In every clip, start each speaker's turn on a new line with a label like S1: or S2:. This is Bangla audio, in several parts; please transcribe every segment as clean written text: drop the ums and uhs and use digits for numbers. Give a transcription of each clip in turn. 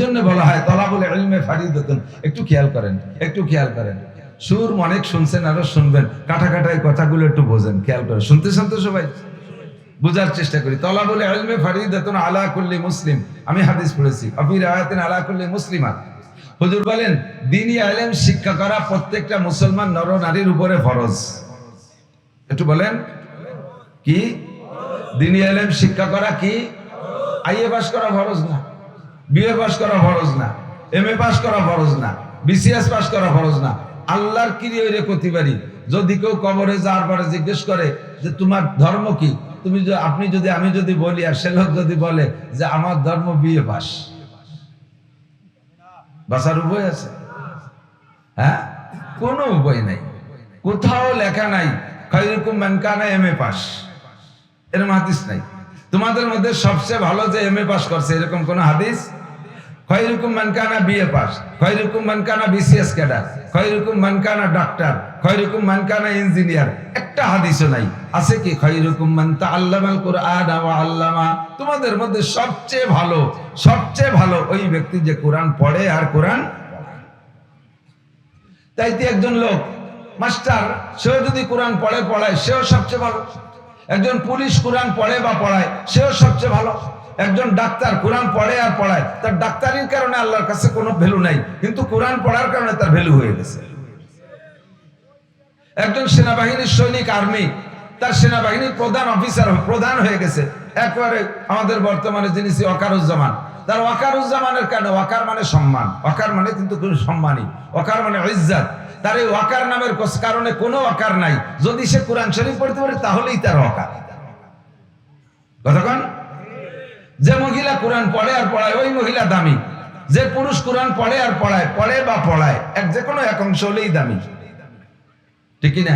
S1: জন্য বলা হয় তলাবুল ইলমে ফারিদাতুন। একটু খেয়াল করেন, একটু খেয়াল করেন। সুর অনেক শুনছেন, আরো শুনবেন। কাটা কাটায় কথাগুলো একটু বোঝেন, খেয়াল করেন। শুনতেছেন তো সবাই? বুঝার চেষ্টা করি। তলাবুল ইলমে ফারিদাতুন আলা কুল্লি মুসলিম। আমি হাদিস পড়েছি, আফি রায়াতিন আলা কুল্লি মুসলিমাত। হুজুর বলেন দ্বীনি ইলম শিক্ষা করা প্রত্যেকটা মুসলমান নর নারীর উপরে ফরজ। একটু বলেন কি? দ্বীনি ইলম শিক্ষা করা কি? আইএ পাস করা ফরজ না, বিএ পাস করা ফরজ না, এমএ পাস করা ফরজ না, বিসিএস পাস করা ফরজ না। আল্লাহর কিরি ওই রে কতিবারি যদি কেউ কবরে যাওয়ার পরে জিজ্ঞেস করে যে তোমার ধর্ম কি, তুমি আপনি যদি আমি যদি বলি আর সে লোক যদি বলে যে আমার ধর্ম বিএ পাস, বাঁচার উপায় আছে? হ্যাঁ, কোনো উপায় নাই। কোথাও লেখা নাই খায়রুকুম মান কানা এমএ পাস, এরকম হাদিস নাই। তোমাদের মধ্যে সবচেয়ে ভালো যে এমএ পাস করছে এরকম কোন হাদিস? খায়রুকুম মান কানা বিএ পাস, খায়রুকুম মান কানা বিসিএস ক্যাডার, খায়রুকুম মান কানা ডাক্তার, খায়রুকুম মান কানা ইঞ্জিনিয়ার। একটা হাদিসও নাই। আছে কি? খায়রুকুম মান তাআল্লামাল কুরআন ওয়া আল্লামা। তোমাদের মধ্যে সবচেয়ে ভালো, সবচেয়ে ভালো ওই ব্যক্তি যে কোরআন পড়ে আর কোরআন। তাইতে একজন লোক মাস্টার, সেও যদি কোরআন পড়ে পড়ায়, সেও সবচেয়ে ভালো। একজন পুলিশ কোরআন পড়ে বা পড়ায়, সেও সবচেয়ে ভালো। একজন ডাক্তার কোরআন পড়ে আর পড়ায়, তার ডাক্তারির কারণে আল্লাহর কাছে কোনো ভ্যালু নাই, কিন্তু কোরআন পড়ার কারণে তার ভ্যালু হয়ে গেছে। একজন সেনাবাহিনীর সৈনিক, আর্মি, তার সেনাবাহিনীর প্রধান অফিসার, প্রধান হয়ে গেছে একবারে। আমাদের বর্তমানে যিনি ওয়াকারুজ্জামান, তার ওয়াকারুজ্জামানের কারণে, ওয়াকার মানে সম্মান, ওয়াকার মানে কিন্তু সম্মানী, ওয়াকার মানে ইজ্জত। তার এই ওয়াকার নামের কারণে কোনো ওয়াকার নাই। যদি সে কোরআন শরীফ পড়তে পারে তাহলেই তার ওয়াকার। কতক্ষণ? যে মহিলা কোরআন পড়ে আর পড়ায় ওই মহিলা দামি। যে পুরুষ কোরআন পড়ে আর পড়ায়, পড়ে বা পড়ায়, যে কোনো এক অংশ হলেই দামি, ঠিক না?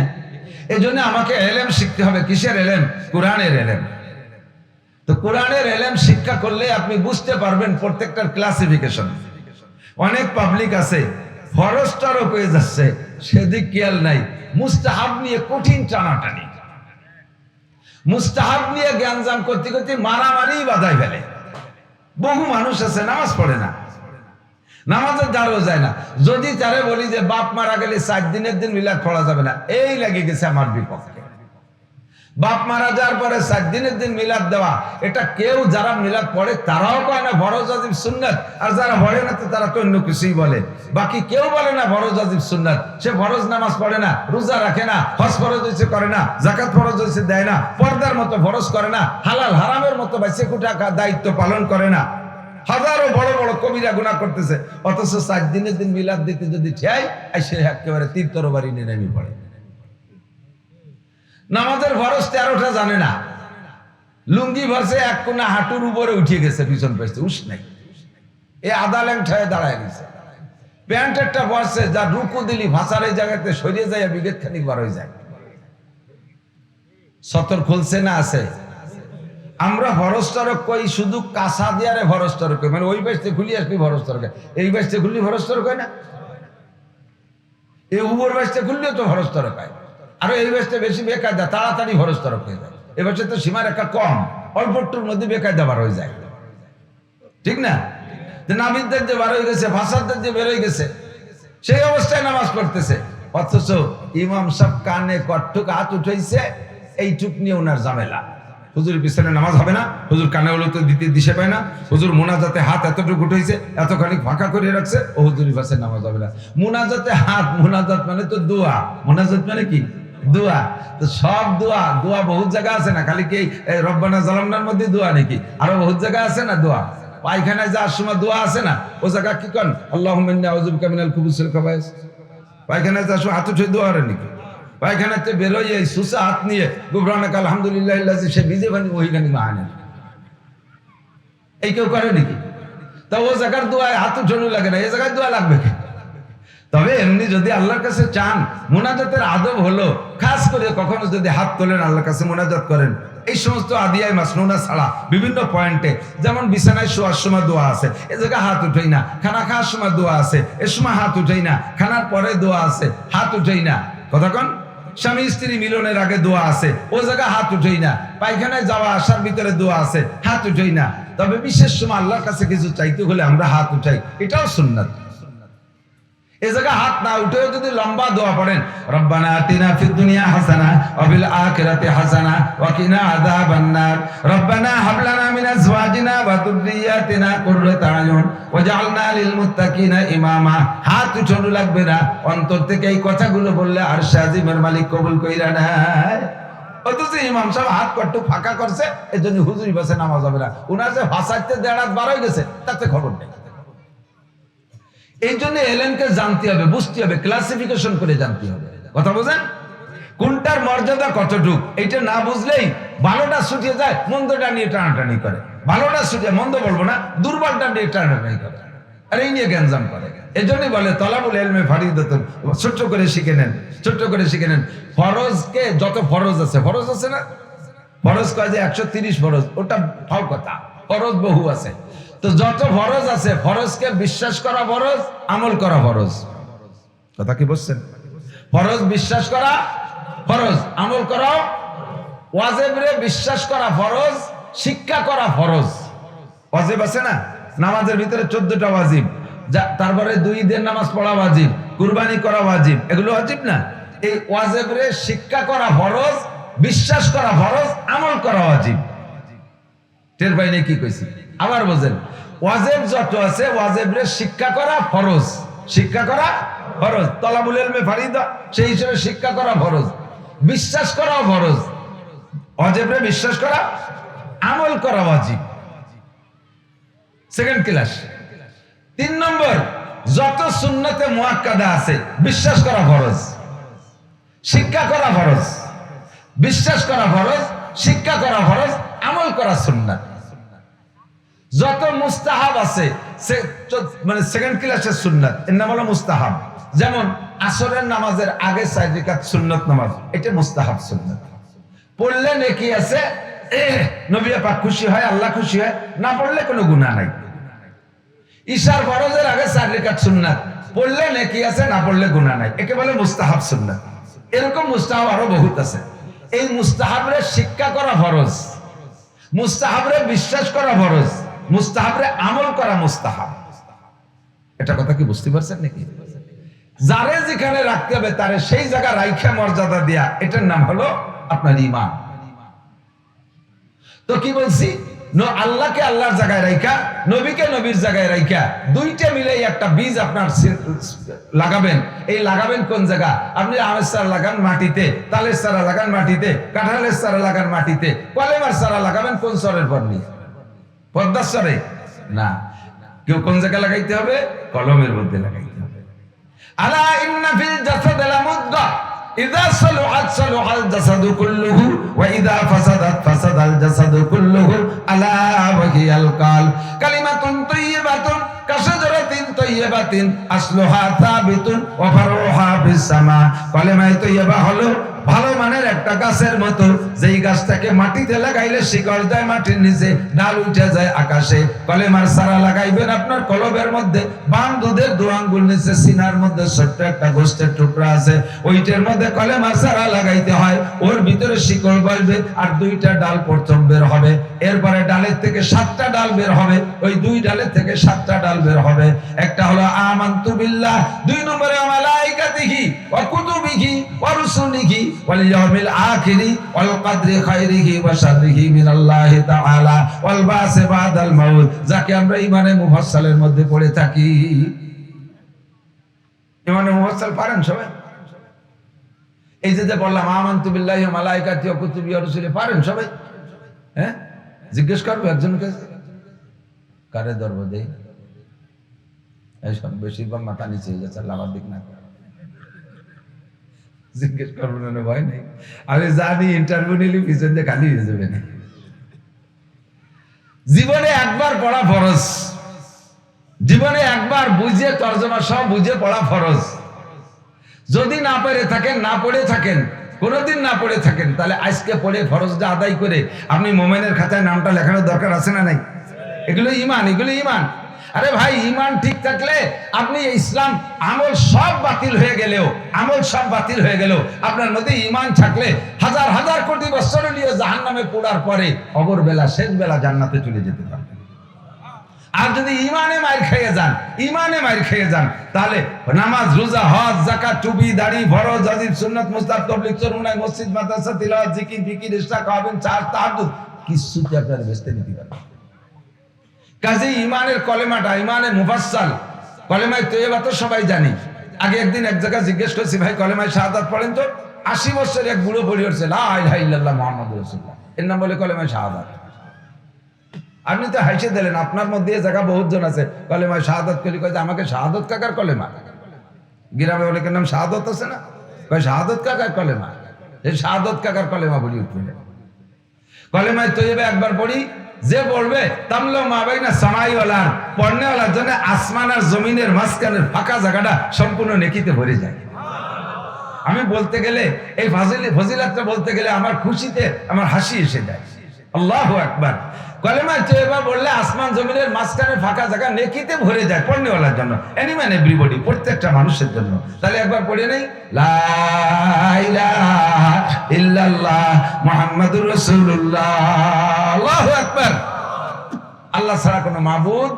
S1: এই জন্য আমাকে এলেম শিখতে হবে। কিসের এলেম? কোরআনের এলেম। তো কোরআনের এলেম শিক্ষা করলে আপনি বুঝতে পারবেন প্রত্যেকটার ক্লাসিফিকেশন। অনেক পাবলিক আছে ফরজটারও পেয়ে যাচ্ছে, সেদিক খেয়াল নাই। মুস্তাহাব নিয়ে কঠিন টানাটানি, মুস্তাহাব নিয়ে জ্ঞানজাম করতে করতে মারামারি বাধায় ফেলে। বহু মানুষ আছে নামাজ পড়ে না, নামাজের দ্বারও যায় না। যদি তারে বলি যে বাপ মারা গেলে 4 দিনের দিন মিলাদ পড়া যাবে না, এই লেগে গেছে আমার বিপক্ষে। বাপ মারা যাওয়ার পরে 4 দিনের দিন মিলাদ দেওয়া, এটা কেউ যারা মিলাদ পড়ে তারাও কয় না ফরজ ওয়াজিব সুন্নাত, আর যারা পড়ে না তো তারা তো অন্য কিছুই বলে। বাকি কেউ বলে না ফরজ ওয়াজিব সুন্নাত। সে ফরজ নামাজ পড়ে না, রোজা রাখে না, হজ ফরজ হইছে করে না, যাকাত ফরজ হইছে দেয় না, পর্দার মতো ফরজ করে না, হালাল হারামের মতো বাইসে কুটা দায়িত্ব পালন করে না, হাজারো বড় বড় কবিরা গুনাহ করতেছে। অথচ 4 দিনের দিন মিলাদ দিতে যদি ঠাই, সে একেবারে তীর তরবারি নিয়ে নেমে পড়ে। নামাজের ফরজ 13টা জানে না, লুঙ্গি ভাসে এক কোনা হাঁটুর উপরে উঠিয়ে গেছে, পিছন পেছতে উস নাই, এ আদা ল্যাংঠায় দাঁড়ায় গেছে। প্যান্ট একটা পরছে, যা রুকু দিলি ভাষার এই জায়গাতে সরিয়ে যায়, বিগেত খানিক বার হয়ে যায়। সতর খুলছে না? আছে। আমরা ফরজটারক কই শুধু কাঁচা দিয়ারে ফরজটারক কই, মানে ওই বাইসতে খুলি আসবি ফরজটারক, এই বাইসতে খুললি ফরজটারক হয় না, এই উপর বাইসতে খুললেও তো ফরজটারক হয়। আর এই বাইসতে বেশি বেকায়দা, তাড়াতাড়ি ফরজটারক হয়ে যায়। এ বাইসতে তো সীমারেখা কম, অল্পটুর মধ্যে বেকায়দা বার হয়ে যায়, ঠিক না? নাবিদদের যে বার হয়ে গেছে, ভাষাদের যে বের হয়ে গেছে, সেই অবস্থায় নামাজ পড়তেছে। অথচ ইমাম সাহেব কানে কট্টুক হাত উঠাইছে, এইটুক নিয়ে ওনার ঝামেলা। হুজুরের পিছনে নামাজ হবে না, হুজুর কানে হলো তো দিতে দিশে পায় না, হুজুর মোনাজাতে হাত এতটুকু উঠেছে, এতখানি ফাঁকা করে রাখছে, ও হুজুরের পাশে নামাজ হবে না। মোনাজাতে হাত, মোনাজাত মানে তো দোয়া, মোনাজাত মানে কি? দোয়া। তো সব দোয়া, দোয়া বহুত জায়গা আছে না, খালি কি রব্বানা জালামনার মধ্যে দোয়া নাকি? আরো বহুত জায়গা আছে না দোয়া। পায়খানায় যাওয়ার সময় দোয়া আছে না, ও জায়গা কি করেন? আল্লাহুম্মা ইন্নী আউযু বিকা মিনাল খুবুসিল খাবায়েস। পায়খানায় যাওয়ার সময় হাত উঠে দোয়া রে নাকি? পায়খানাতে বেরোয় এই সুসা হাত নিয়ে গুবরানাক আলহামদুলিল্লাহ, সে ভিজে পানি ওইখানে আনে, এই কেউ করে নাকি? তা ও জায়গার দোয়ায় হাত উঠানো লাগে না, এই জায়গায় দোয়া লাগবে। তবে এমনি যদি আল্লাহর কাছে চান, মোনাজাতের আদব হলো খাস করে কখনো যদি হাত তোলেন আল্লাহর কাছে মোনাজাত করেন, এই সমস্ত আদিয়ায় মাসনুনা ছাড়া বিভিন্ন পয়েন্টে, যেমন বিছানায় শোয়ার সময় দোয়া আছে, এ জায়গায় হাত উঠেই না। খানা খাওয়ার সময় দোয়া আছে, এ সময় হাত উঠেই না। খানার পরে দোয়া আছে, হাত উঠেই না। কতক্ষণ? স্বামী স্ত্রী মিলনের আগে দোয়া আছে, ও জায়গায় হাত উঠেই না। পায়খানায় যাওয়া আসার ভিতরে দোয়া আছে, হাত হাত উঠাই না, তবে বিশেষ সময় আল্লাহর কাছে কিছু চাইতে হলে আমরা হাত উঠাই, এটাও সুন্নাত। এই জায়গা হাত না উঠেও যদি লম্বা দোয়া পড়েন, রব্বানা আতিনা ফিদ দুনিয়া হাসানা ওয়া ফিল আখিরাতি হাসানা ওয়া কিনা আযাবান নার, রব্বানা হাব লানা মিন আজওয়াজিনা ওয়া যুররিয়াতিনা কুররাতা আয়ুন ওয়াজআলনা লিল মুত্তাকিনা ইমামা। হাত উঠানো লাগবে না, অন্তর থেকে এই কথাগুলো বললে আরশ আজিমের মালিক কবুল কইরা নেয়। অথচ ইমাম সাহেব হাত কট্টু ফাঁকা করছে, এজন্য হুজুরি বাসে নামাজ হবে না। উনার যে ভাষাতে দেড়াত বার হয়ে গেছে তাতে খবর নেই। এই জন্য এলেমকে জানতে হবে, বুঝতে হবে, ক্লাসিফিকেশন করে জানতে হবে। কথা বোঝেন? কোনটার মর্যাদা কতটুক এটা না বুঝলেই ভালোটা ছুটিয়ে যায়, মন্দটা নিয়ে টানাটানি করে। ভালোটা ছুটিয়ে, মন্দ বলবো না, দুর্বলটা নিয়ে টানাটানি করে, আর এই নিয়ে গ্যাঞ্জাম করে। এই জন্যই বলে তলাবুল ইলমে ফারিদাতুন, ছোট্ট করে শিখে নেন, ছোট্ট করে শিখে নেন। ফরজকে যত ফরজ আছে না, ফরজ কয় যে 130 ফরজ, ওটা ফাও কথা, ফরজ বহু আছে। তো যত ফরজ আছে, ফরজকে বিশ্বাস করা ফরজ, আমল করা ফরজ। কথা কি বুঝছেন? ফরজ বিশ্বাস করা ফরজ, আমল করা ওয়াজিব। রে বিশ্বাস করা ফরজ, শিক্ষা করা ফরজ। ওয়াজিব আছে না, নামাজের ভিতরে 14টা ওয়াজিব, তারপরে 2 ঈদের নামাজ পড়া ওয়াজিব, কুরবানি করা ওয়াজিব, এগুলো ওয়াজিব না? এই ওয়াজিব রে শিক্ষা করা ফরজ, বিশ্বাস করা ফরজ, আমল করা ওয়াজিব। টের পাই নাই কি কইছি? আবার বোঝেন, ওয়াজিব যত আছে, ওয়াজিব রে শিক্ষা করা ফরজ, শিক্ষা করা ফরজ। তলাবুল ইলমে ফারিদা, সেই হিসেবে শিক্ষা করা ফরজ, বিশ্বাস করা ফরজ। ওয়াজিব রে বিশ্বাস করা, আমল করা ওয়াজিব। Second class. 3 নম্বর, যত সুন্নতে মুআক্কাদা আছে, বিশ্বাস করা ফরজ, শিক্ষা করা ফরজ। বিশ্বাস করা ফরজ, শিক্ষা করা ফরজ, আমল করা সুন্নাত। যত মুস্তাহাব আছে, মানে সেকেন্ড ক্লাসের সুন্নাত, এর নাম হলো মুস্তাহাব। যেমন আসরের নামাজের আগে 4 রাকাত সুন্নাত নামাজ, এটা মুস্তাহাব সুন্নাত। পড়লে নেকি আছে, নবী পাক খুশি হয়, আল্লাহ খুশি হয়। না পড়লে কোনো গুনাহ নাই। ঈশার ফরজের আগে 4 রাকাত সুন্নাত, পড়লে নেকি আছে, না পড়লে গুনাহ নাই, একে বলে মুস্তাহাব সুন্নাত। এরকম মুস্তাহাব আরো বহুত আছে। এই মুস্তাহাবরে শিক্ষা করা ফরজ, মুস্তাহাবরে বিশ্বাস করা ফরজ, মুস্তাহাবরে আমল করা মুস্তাহাব। এটা কথা কি বুঝতে পারছেন নাকি? যারে যেখানে রাখতে হবে তারে সেই জায়গা রাইখা মর্যাদা দেয়া, এটার নাম হলো আপনার ঈমান। তো কি বলছি, আল্লাহকে আল্লাহর জায়গায় রাইখা, নবীকে নবীর জায়গায় রাইখা, দুইটা মিলে একটা বীজ আপনার লাগাবেন। এই লাগাবেন কোন জায়গা? আপনি আমের চারা লাগান মাটিতে, তালের চারা লাগান মাটিতে, কাঁঠালের চারা লাগান মাটিতে, কলেমার চারা লাগাবেন কোন চরের পর নিয়ে? পদ্মার চরে না। কেউ কোন জায়গায় লাগাইতে হবে? কলমের মধ্যে লাগাইতে হবে। আলা ইন্না ফিল জাসাদি লামুদগা ইযা সালুহাত সালুহাল জাসাদু কুল্লুহু ওয়া ইযা ফাসাদাত ফাসাদাল জাসাদু কুল্লুহু আলা ওয়া হিয়াল কাল কালিমাতুন তাইয়্যিবাতুন কাশাজারাতিন তাইয়্যিবাতিন আসলুহা সাবিতুন ওয়া ফারউহা ফিস সামা। কলেমায়ে তাইয়্যিবা হলো ভালো মানের একটা গাছের মতো, যেই গাছটাকে মাটিতে লাগাইলে শিকড় যায় মাটির নিচে, ডাল উঠে যায় আকাশে। কলেমার চারা লাগাইবেন আপনার কলবের মধ্যে, বাম দুধের 2 আঙ্গুল নিচে সিনার মধ্যে ছোট্ট একটা গোস্তের টুকরা আছে, ওইটার মধ্যে কলেমার চারা লাগাইতে হয়। ওর ভিতরে শিকড় বসবে আর 2টা ডাল প্রথম বের হবে, এরপরে ডালের থেকে 7টা ডাল বের হবে, ওই 2 ডালের থেকে 7টা ডাল বের হবে। একটা হলো আমানতু বিল্লাহ, 2 নম্বরে মালাইকাতিহি ওয়া কুতুবিহি ওয়া রুসুলিহি ওয়াল ইয়াউমিল আখিরি ওয়াল কদরি খাইরিহি ওয়া শাররিহি মিনাল্লাহি তাআলা ওয়াল বাসি বাদাল মাউত, যাকে আমরা ইমানে মুফাসসালের মধ্যে পড়ে থাকি। ইমানে মুফাসসাল পারেন সবাই? এই যে বললাম আমানতু বিল্লাহি ওয়া মালাইকাতিহি ওয়া কুতুবিহি ওয়া রুসুলিহি, পারেন সবাই? হ্যাঁ, জিজ্ঞেস করবে একজনকে, কারে ধরবো দেই? এইসব বেশিরভাগ মাথা নিচে হয়ে যাচ্ছে, আমার দিক না, জিজ্ঞেস করবো না, ভয় নেই। আমি জানি ইন্টারভিউ নিলে পিছন দিয়ে খালি হয়ে যাবে না। জীবনে একবার পড়া ফরজ, জীবনে একবার বুঝে তর্জমা সহ বুঝে পড়া ফরজ। যদি না পড়ে থাকেন, না পড়ে থাকেন, কোনোদিন না পড়ে থাকেন, তাহলে আজকে পড়ে ফরজটা আদায় করে আপনি মোমেনের খাতায় নামটা লেখানোর দরকার আছে না নাই? এগুলো ইমান, এগুলো ইমান। আরে ভাই, ইমান ঠিক থাকলে আপনি ইসলাম আমল সব বাতিল হয়ে গেলেও আপনার মধ্যে ইমান থাকলে হাজার হাজার কোটি বছর নিয়ে জাহান্নামে পোড়ার পরে অগরবেলা শেষ বেলা জান্নাতে চলে যেতে পারবেন। আর যদি ইমানে মাইর খেয়ে যান তাহলে নামাজ, রোজা, হজ, যাকাত, টুপি, দাড়ি, ফরজ, ওয়াজিব, সুন্নাত, মুস্তাহাব, তাবলীগ, চরমুনাই, মসজিদ, মাদ্রাসা, তিলাওয়াত, জিকির, ফিকির, ইশরাক, আবিন, চার, তাহাজ্জুদ কিছুতে আপনার বেচতে নিতে পারবেন। কাজেই ইমানের কলেমাটা, ইমানের মুফাসসাল, কলেমায়ে তৈয়বা তো সবাই জানি। আগে একদিন এক জায়গায় জিজ্ঞেস করছি, ভাই কলেমায়ে শাহাদাত পড়েন তো। 80 বছর এক বুড়ো পড়ে উঠছে, লা ইলাহা ইল্লাল্লাহ মুহাম্মাদুর রাসূলুল্লাহ, এর নাম বলে কলেমায়ে শাহাদাত। আপনি তো হাসে দিলেন, আপনার মধ্যে এই জায়গা বহুত জন আছে কলেমায়ে শাহাদাত করি, কয় যে আমাকে শাহাদত কাকার কলেমা। গ্রামে অনেকের নাম শাহাদত আছে না, কয় শাহাদত কাকার কলেমা, এই শাহাদত কাকার কলেমা বলি উঠবে। কলেমায়ে তৈয়বা একবার পড়ি, যে পড়বে তামলো মাবাইনা সামাইওয়ালার, পড়নেওয়ালার জন্য আসমান আর জমিনের মাঝখানের ফাঁকা জায়গাটা সম্পূর্ণ নেকিতে ভরে যায়। আমি বলতে গেলে এই ফজিলাতটা বলতে গেলে আমার খুশিতে আমার হাসি এসে যায়। আল্লাহু আকবার। কলেমায়ে তৈয়বা বললে আসমান জমিনের মাঝখানে ফাঁকা জায়গা নেকিতে ভরে যায় পড়নেওয়ালার জন্য, এনিম্যান এভরিবডি, প্রত্যেকটা মানুষের জন্য। তাহলে একবার পড়ে নেই, লা ইলাহা ইল্লাল্লাহ মুহাম্মাদুর রাসূলুল্লাহ। আল্লাহু আকবার। আল্লাহ ছাড়া কোনো মাবুদ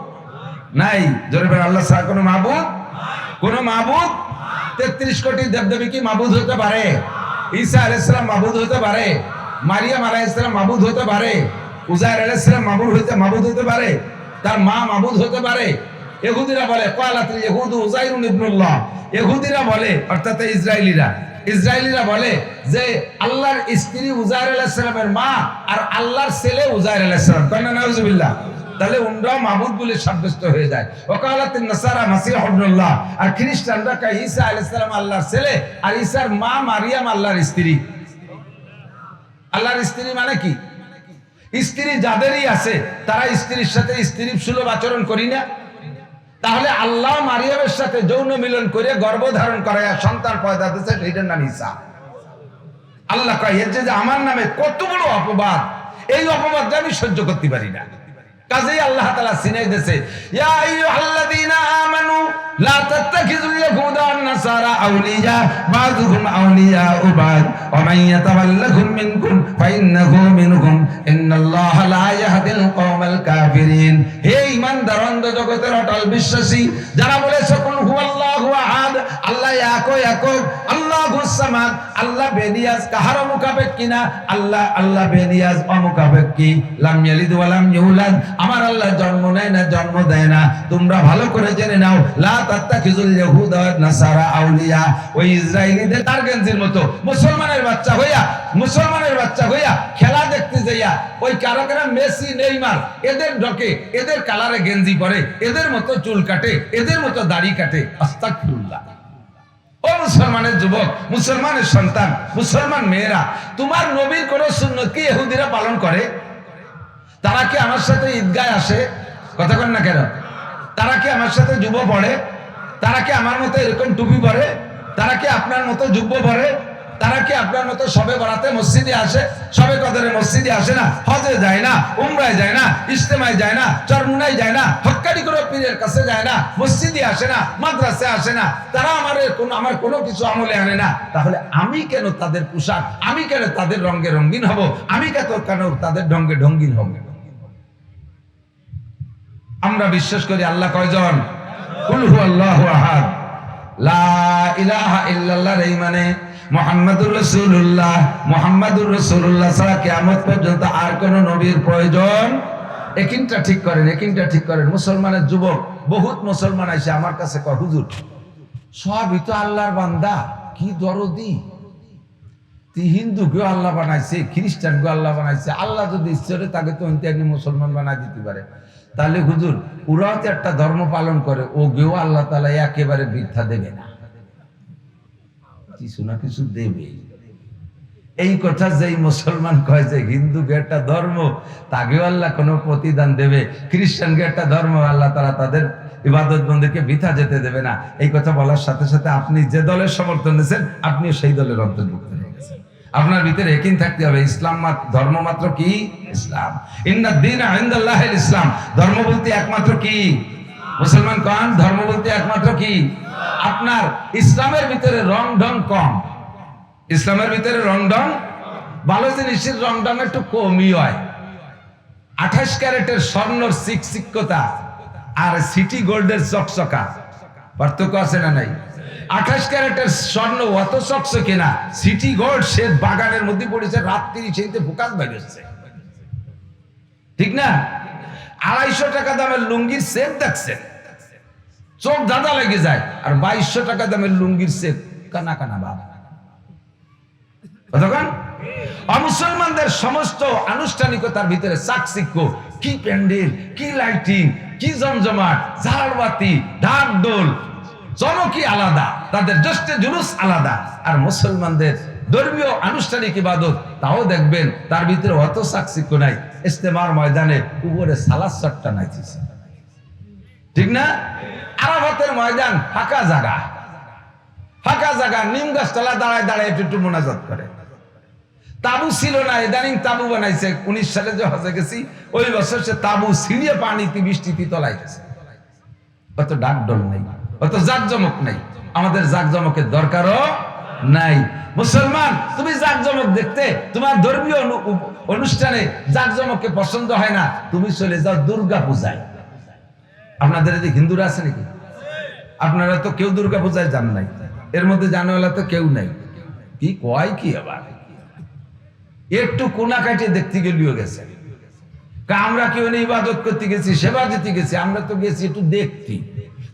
S1: নাই। জোরে বলেন, আল্লাহ ছাড়া কোনো মাবুদ, কোনো মাবুদ। 33 কোটি দেবদেবী কি মাবুদ হতে পারে? ঈসা আলাইহিস সালাম মাবুদ হতে পারে? মারিয়াম আলাইহিস সালাম মাবুদ হতে পারে? উজাইর আলাইহিস সালাম মাবুদ হতে পারে? তার মা মাবুদ হতে পারে? ইহুদিরা বলে ক্বালাতুল ইহুদু উজাইরুন ইবনুল্লাহ। ইহুদিরা বলে, অর্থাৎ ইসরায়েলিরা বলে যে আল্লাহর স্ত্রী উজাইর আলাইহিস সালামের মা আর আল্লাহর ছেলে উজাইর আলাইহিস সালাম। কান্না নাউজুবিল্লাহ। তাহলে উনরাও মাবুদ বলে সাব্যস্ত হয়ে যায়। ওয়াকালাতিন নাসারা মাসিহ ইবনুল্লাহ। আর খ্রিস্টানরা কয় ঈসা আলাইহিস সালাম আল্লাহর ছেলে আর ঈসার মা মারিয়াম আল্লাহর স্ত্রী। আল্লাহর স্ত্রী মানে কি? স্ত্রী যাদেরই আছে তারা স্ত্রীর সাথে স্ত্রী সুলভ আচরণ করি না? তাহলে আল্লাহ মারিয়ামের সাথে যৌন মিলন করে গর্ভধারণ করায় সন্তান পয়দা দিয়েছে, সেইটার নাম ঈসা। আল্লাহ কয় এর যে আমার নামে কত বড় অপবাদ, এই অপবাদটা আমি সহ্য করতে পারি না। কাজেই আল্লাহ তাআলা সিনাই দিয়েছে, ইয়া আইয়ুহাল্লাযীনা আমানু লা তাত্তাখিযুল ইয়াহুদা ওয়ান নাসারা আউলিয়া বাযুহুম আউলিয়াউ বায ওয়া মান ইয়াতাওয়াল্লাহুম মিনকুম ফাইন্নাহু মিনহুম ইন্নাল্লাহা লা ইয়াহদিল কওমাল কাফিরিন। হে ঈমানদার অন্ধ জগতের অটল বিশ্বাসী যারা বলেছে কুল হুয়াল্লাহু আহাদ, আল্লাহ একক, আল্লাহুস সামাদ, আল্লাহ বেনিয়াজ, কাহার মুকাবেক্ষী না, আল্লাহ বেনিয়াজ অমুকাবেক্ষী, লাম ইয়ালিদ ওয়া লাম ইউলাদ, আমার আল্লাহ জন্ম নেয় না, জন্ম দেয় না। তোমরা ভালো করে জেনে নাও, লা তাত্তাখিযুল ইয়াহুদা ওয়ান নাসারা আউলিয়া। ওই ইসরায়েলীদের তারগেঞ্জির মতো মুসলমানের বাচ্চা হইয়া খেলা দেখতে যাইয়া ওই কারাকারা মেসি, নেইমার এদের ঢকে, এদের কালারে গেঞ্জি পরে, এদের মতো চুল কাটে, এদের মতো দাড়ি কাটে। আস্তাগফিরুল্লাহ। ও মুসলমানের যুবক, মুসলমানের সন্তান, মুসলমান মেয়েরা, তোমার নবীর কোন সুন্নত কি ইহুদিরা পালন করে? তারা কি আমার সাথে ঈদগায় আসে? কথা বলেন না কেন? তারা কি আমার সাথে যুব পড়ে? তারা কি আমার মতো এরকম টুপি পরে? তারা কি আপনার মতো যুব্ব পরে? তারা কি আপনার মতো সবে বরাতে মসজিদে আসে? সবে কদরে মসজিদে আসে না? হজে যায় না? উমরায় যায় না? ইজতেমায় যায় না? চরমুনায় যায় না? হক্কানি করে পীরের কাছে যায় না? মসজিদে আসে না? মাদ্রাসায় আসে না? তারা আমার কোনো কিছু আমলে আনে না। তাহলে আমি কেন তাদের পোশাক, আমি কেন তাদের রঙে রঙিন হব? আমি কেন তাদের ঢঙ্গে ঢঙ্গিন হব? আমরা বিশ্বাস করি আল্লাহ কয়জন? কুল হুয়াল্লাহু আহাদ। লা ইলাহা ইল্লাল্লাহ এই মানে মুহাম্মাদুর রাসূলুল্লাহ ছাড়া কিয়ামত পর্যন্ত আর কোন নবীর প্রয়োজন। একিনটা ঠিক করেন। মুসলমানের যুবক বহুত মুসলমান আইসে আমার কাছে কয়, হুজুর সবই তো আল্লাহর বান্দা, কি দরদি, হিন্দু কেউ আল্লাহ বানাইছে, খ্রিস্টান কেউ আল্লাহ বানাইছে, আল্লাহ যদি ইচ্ছা তাকে তো ইন্টারনি মুসলমান বানাই দিতে পারে। তাহলে হুজুর ওরাও তো একটা ধর্ম পালন করে, ও গেও আল্লাহ তাআলা একেবারে বৃদ্ধা দেবে না, কিছু না কিছু দেবে। এই কথা যেই মুসলমান কয় যে হিন্দুকে একটা ধর্ম তাকেও আল্লাহ কোনো প্রতিদান দেবে, খ্রিস্টানকে একটা ধর্ম আল্লাহ তাআলা তাদের ইবাদত বন্দেকে বৃথা যেতে দেবে না, এই কথা বলার সাথে সাথে আপনি যে দলের সমর্থন নিয়েছেন আপনিও সেই দলের অন্তর্ভুক্ত হয়ে গেছেন। আপনার ভিতরে একই থাকতে হবে, ইসলাম ধর্ম মাত্র কি? ইসলাম। ইন্নাদ দীনা ইনদাল্লাহিল ইসলাম। ধর্ম বলতে একমাত্র কি? মুসলমান কোন ধর্ম বলতে একমাত্র কি আপনার ইসলামের ভিতরে রং ঢং কম, ইসলামের ভিতরে রং ঢং ভালো জিনিসের রং ঢং একটু কমই হয়। 28 ক্যারেটের স্বর্ণর সিকসিকতা আর সিটি গোল্ডের চকচকা পার্থক্য আছে না নাই? 28 ক্যারেটের স্বর্ণ অত চকচকে না, সিটি গোল্ড সে বাগানের মধ্যে পড়েছে, রাত্রি সেইতে ফোকাস বেরিয়েছে, ঠিক না? 250 টাকা দামের লুঙ্গির সেট দেখছে, চোখ দাদা লেগে যায়, আর 2200 টাকা দামের লুঙ্গির সেট কানা কানা বাপ। কতক্ষণ মুসলমানদের সমস্ত আনুষ্ঠানিকতার ভিতরে চাকচিক্য, কি প্যান্ডেল, কি লাইটিং, কি জমজমাট, ঝাড়বাতি, ঢাক ঢোল, চমকি আলাদা, তাদের জ্যেষ্ঠ জুলুস আলাদা। আর মুসলমানদের ধর্মীয় আনুষ্ঠানিক ইবাদত তাও দেখবেন তার ভিতরে অত চাকচিক্য নাই। ইস্তেমার ময়দানে উপরে সালাদ চট্টা নাইতেছে, ঠিক না? আরাফাতের ময়দান ফাঁকা জায়গা, ফাঁকা জায়গা, নিম গাছ তলা দাঁড়ায় দাঁড়ায় একটু মোনাজাত করে। তাবু ছিল না, ইদানিং তাবু বানাইছে। 19 সালে যে হজে গেছি ওই বছর সে তাবু ছিঁড়িয়ে পানিতে বৃষ্টিতে তলায় গেছে। অত ডাক ডল নেই, অত জাকজমক নেই, আমাদের জাকজমকের দরকারও নাই। মুসলমান, তুমি জাকজমক দেখতে, তোমার ধর্মীয় অনুষ্ঠানে জাকজমককে পছন্দ হয় না, তুমি চলে যাও দুর্গা পূজায়। আপনাদের এদিকে হিন্দুরা আছে নাকি? আপনারা তো কেউ দুর্গা পূজায় যান নাই, এর মধ্যে জানাওয়ালা তো কেউ নাই। কি কয় কি আবার একটু কোনা কাটিয়ে দেখতে গেলেও গেছে। আমরা কেউ ইবাদত করতে গেছি, সেবা দিতে গেছি, আমরা তো গেছি একটু দেখতে।